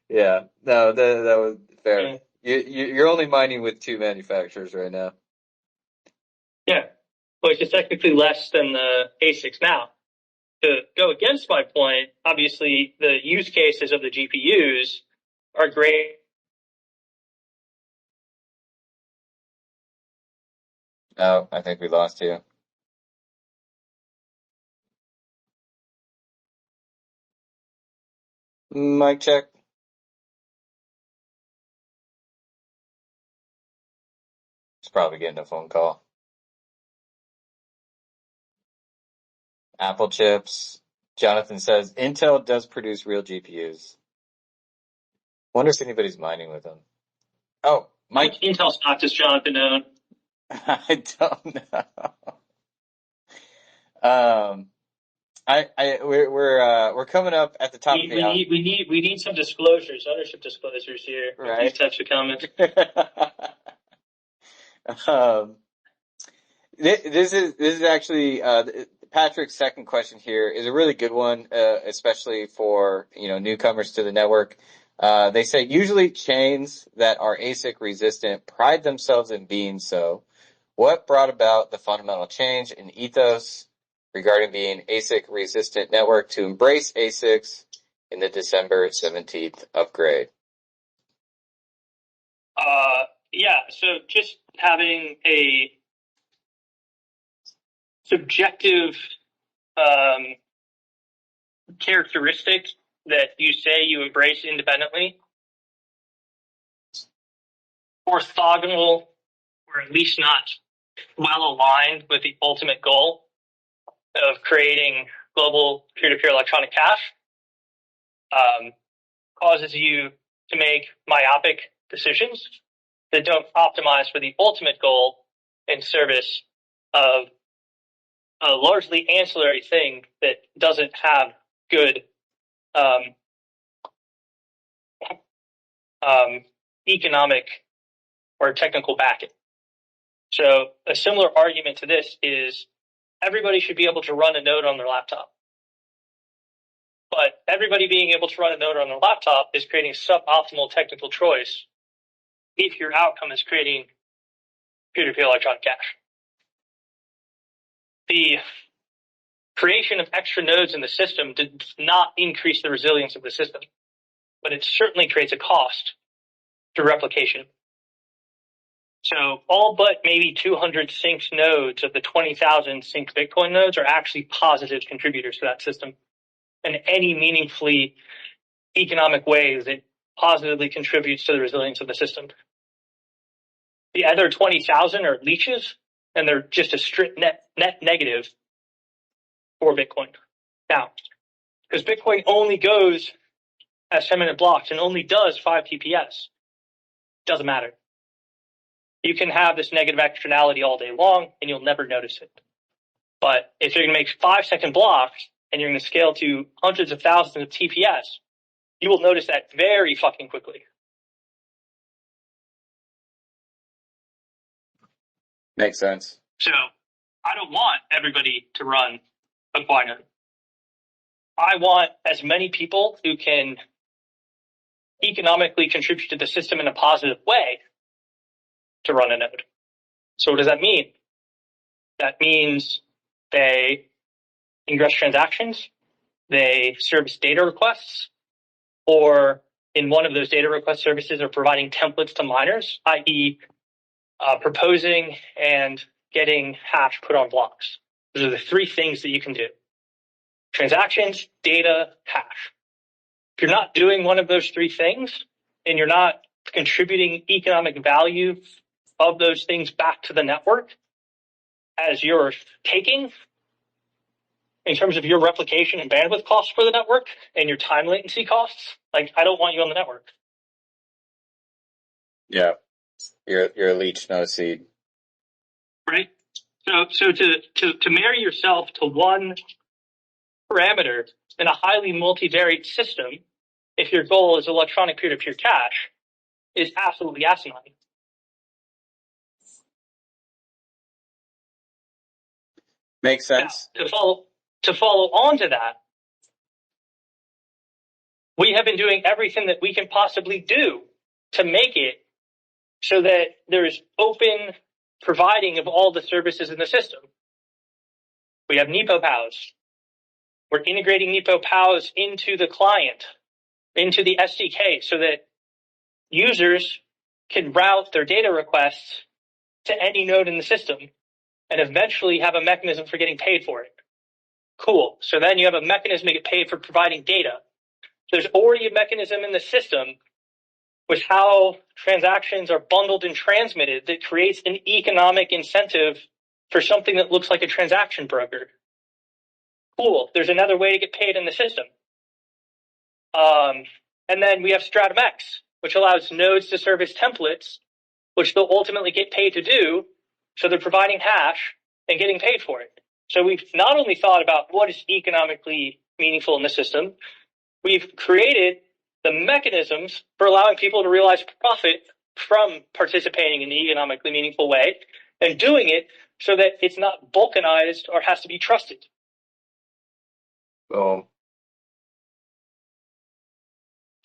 Yeah. No, that was fair. Yeah. You're only mining with 2 manufacturers right now. Yeah. Which is technically less than the ASICs now. To go against my point, obviously the use cases of the GPUs are great. Oh, I think we lost you. Mic check. It's probably getting a phone call. Apple chips. Jonathan says Intel does produce real GPUs. Wonder if anybody's mining with them. Oh, How much Intel stock does Jonathan own? I don't know. We're coming up at the top of the hour. We need some disclosures, ownership disclosures here. Right. With these types of comments. This is actually Patrick's second question here is a really good one, especially for newcomers to the network. They say usually chains that are ASIC resistant pride themselves in being so. What brought about the fundamental change in ethos regarding being ASIC resistant network to embrace ASICs in the December 17th upgrade? Yeah, so just having a subjective characteristic that you say you embrace independently, orthogonal, or at least not well aligned with the ultimate goal of creating global peer-to-peer electronic cash, causes you to make myopic decisions that don't optimize for the ultimate goal in service of a largely ancillary thing that doesn't have good economic or technical backing. So a similar argument to this is everybody should be able to run a node on their laptop. But everybody being able to run a node on their laptop is creating suboptimal technical choice if your outcome is creating peer-to-peer electronic cash. The creation of extra nodes in the system does not increase the resilience of the system. but it certainly creates a cost through replication. So all but maybe 200 synced nodes of the 20,000 synced Bitcoin nodes are actually positive contributors to that system in any meaningfully economic way that positively contributes to the resilience of the system. The other 20,000 are leeches, and they're just a strict net negative for Bitcoin. Now, because Bitcoin only goes as 10-minute blocks and only does 5 TPS, doesn't matter. You can have this negative externality all day long, and you'll never notice it. But if you're going to make 5-second blocks, and you're going to scale to hundreds of thousands of TPS, you will notice that very fucking quickly. Makes sense. So I don't want everybody to run a Quai node. I want as many people who can economically contribute to the system in a positive way to run a node. So what does that mean? That means they ingress transactions, they service data requests, or in one of those data request services are providing templates to miners, i.e. Proposing and getting hash put on blocks. Those are the 3 things that you can do. Transactions, data, hash. If you're not doing one of those 3 things, and you're not contributing economic value of those things back to the network as you're taking, in terms of your replication and bandwidth costs for the network and your time latency costs, like, I don't want you on the network. Yeah. You're a leech, not a seed. Right? So to marry yourself to one parameter in a highly multivariate system, if your goal is electronic peer-to-peer cash, is absolutely asinine. Makes sense. Now, to follow on to that, we have been doing everything that we can possibly do to make it so that there's open providing of all the services in the system. We have Nepo POWs. We're integrating Nepo POWs into the client, into the SDK, so that users can route their data requests to any node in the system and eventually have a mechanism for getting paid for it. Cool. So then you have a mechanism to get paid for providing data. There's already a mechanism in the system with how transactions are bundled and transmitted that creates an economic incentive for something that looks like a transaction broker. Cool. There's another way to get paid in the system. And then we have Stratum X, which allows nodes to service templates, which they'll ultimately get paid to do. So they're providing hash and getting paid for it. So we've not only thought about what is economically meaningful in the system, we've created the mechanisms for allowing people to realize profit from participating in the economically meaningful way and doing it so that it's not balkanized or has to be trusted. Oh.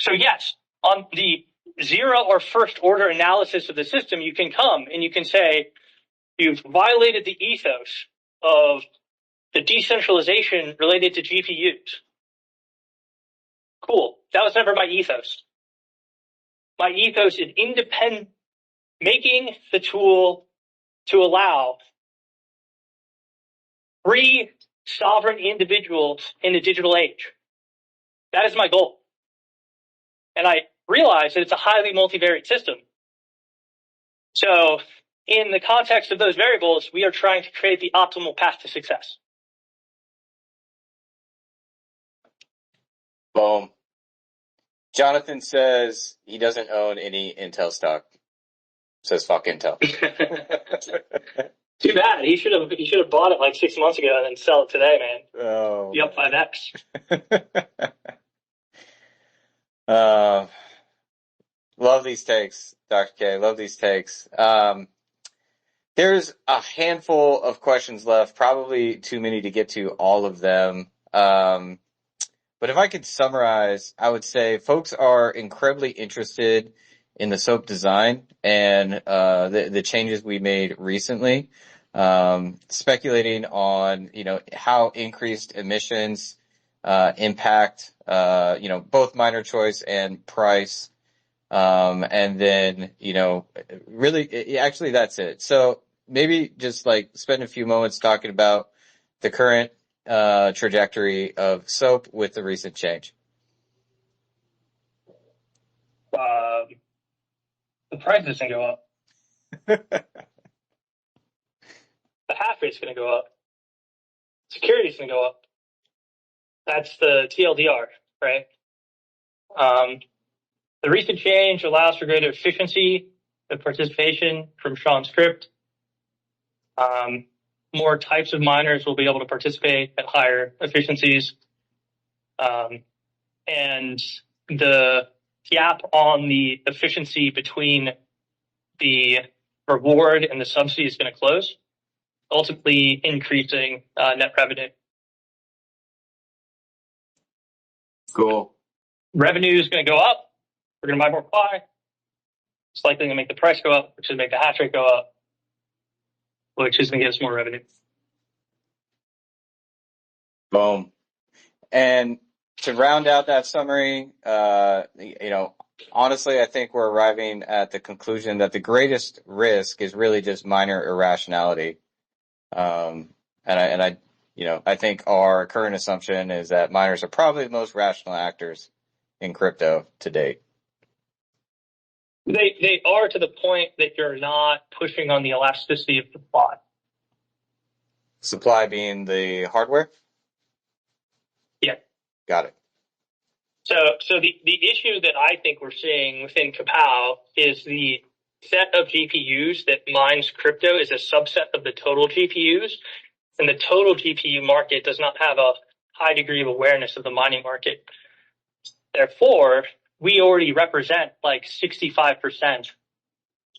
So yes, on the 0 or first order analysis of the system, you can come and you can say, you've violated the ethos of the decentralization related to GPUs. Cool. That was never my ethos. My ethos is independent, making the tool to allow free sovereign individuals in the digital age. That is my goal. And I realize that it's a highly multivariate system. So in the context of those variables, we are trying to create the optimal path to success. Boom. Jonathan says he doesn't own any Intel stock. Says fuck Intel. Too bad. He should have bought it like 6 months ago and then sell it today, man. Oh. Be up 5x. Love these takes, Dr. K. Love these takes. There's a handful of questions left, probably too many to get to all of them. But if I could summarize, I would say folks are incredibly interested in the SOAP design and the changes we made recently. Speculating on, how increased emissions impact, both miner choice and price. And then, really, actually, that's it. So maybe just like spend a few moments talking about the current trajectory of SOAP with the recent change. The price is going to go up. The hash rate's going to go up. Security's going to go up. That's the TLDR, right? The recent change allows for greater efficiency of participation from Sean's script. More types of miners will be able to participate at higher efficiencies. And the gap on the efficiency between the reward and the subsidy is going to close, ultimately increasing net revenue. Cool. Revenue is going to go up. We're going to buy more Quai. It's likely going to make the price go up, which is make the hash rate go up, which is going to get us more revenue. Boom. And to round out that summary, honestly, I think we're arriving at the conclusion that the greatest risk is really just miner irrationality. I think our current assumption is that miners are probably the most rational actors in crypto to date. They are, to the point that you're not pushing on the elasticity of supply. Supply being the hardware? Yeah. Got it. So the issue that I think we're seeing within Kapow is the set of GPUs that mines crypto is a subset of the total GPUs, and the total GPU market does not have a high degree of awareness of the mining market. Therefore, we already represent like 65%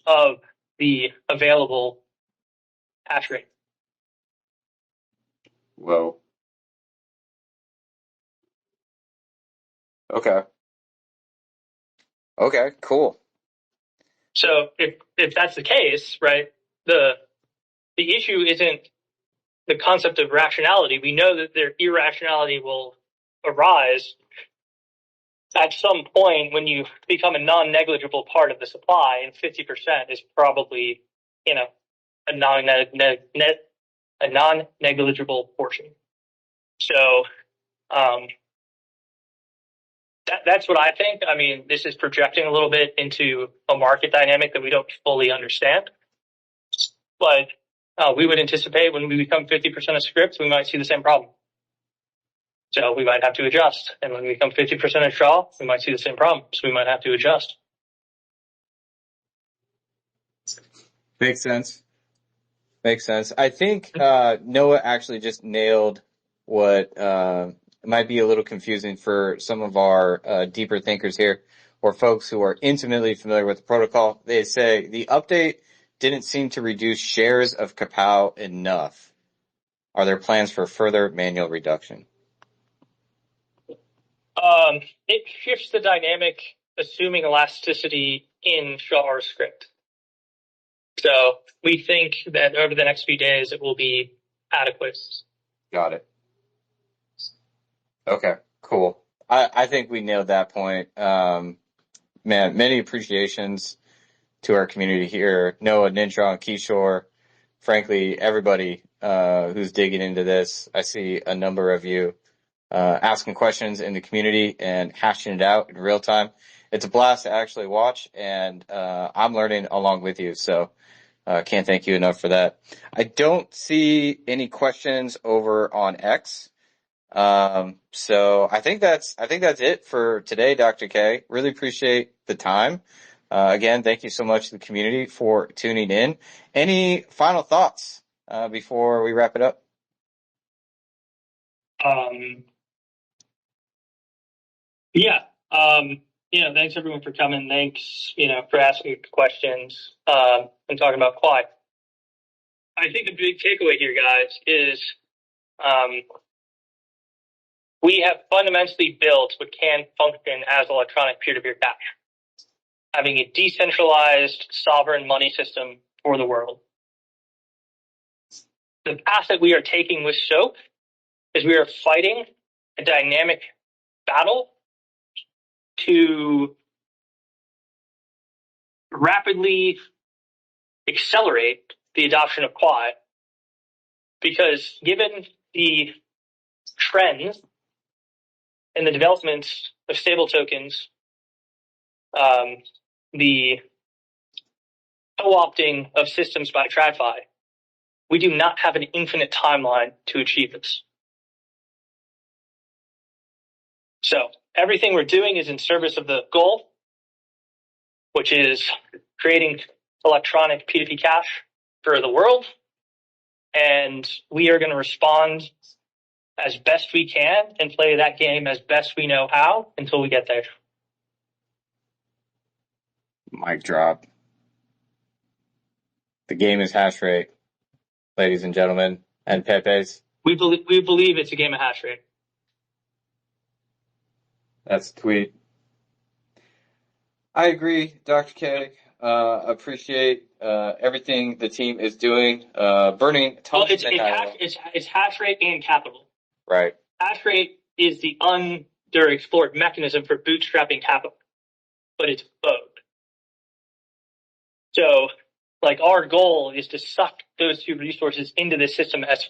of the available hash rate. Whoa. Okay. Okay, cool. So if that's the case, right, the issue isn't the concept of rationality. We know that their irrationality will arise at some point when you become a non-negligible part of the supply, and 50% is probably, a non-negligible portion. So that's what I think. I mean, this is projecting a little bit into a market dynamic that we don't fully understand. But we would anticipate when we become 50% of scripts, we might see the same problem. So we might have to adjust. And when we become 50% of Shaw, we might see the same problem. So we might have to adjust. Makes sense. I think Noah actually just nailed what might be a little confusing for some of our deeper thinkers here, or folks who are intimately familiar with the protocol. They say the update didn't seem to reduce shares of Kapow enough. Are there plans for further manual reduction? It shifts the dynamic, assuming elasticity in Shah's script. So we think that over the next few days, it will be adequate. Got it. Okay, cool. I think we nailed that point. Man, many appreciations to our community here. Noah, Ninja, Kishore, frankly, everybody who's digging into this. I see a number of you asking questions in the community and hashing it out in real time. It's a blast to actually watch, and I'm learning along with you. So can't thank you enough for that. I don't see any questions over on X. So I think that's it for today, Dr. K. Really appreciate the time. Again, thank you so much to the community for tuning in. Any final thoughts before we wrap it up? Thanks everyone for coming. Thanks, for asking questions and talking about Quai. I think the big takeaway here, guys, is we have fundamentally built what can function as electronic peer-to-peer cash, having a decentralized sovereign money system for the world. The path that we are taking with SOAP is we are fighting a dynamic battle to rapidly accelerate the adoption of Quai, because given the trends and the developments of stable tokens, the co-opting of systems by TradFi, we do not have an infinite timeline to achieve this. So everything we're doing is in service of the goal, which is creating electronic P2P cash for the world. And we are going to respond as best we can and play that game as best we know how until we get there. Mic drop. The game is hash rate, ladies and gentlemen, and Pepe's. We believe it's a game of hash rate. That's the tweet. I agree, Dr. K. Appreciate everything the team is doing. Burning tons of it's hash rate and capital. Right. Hash rate is the underexplored mechanism for bootstrapping capital, but it's both. So, like, our goal is to suck those two resources into the system as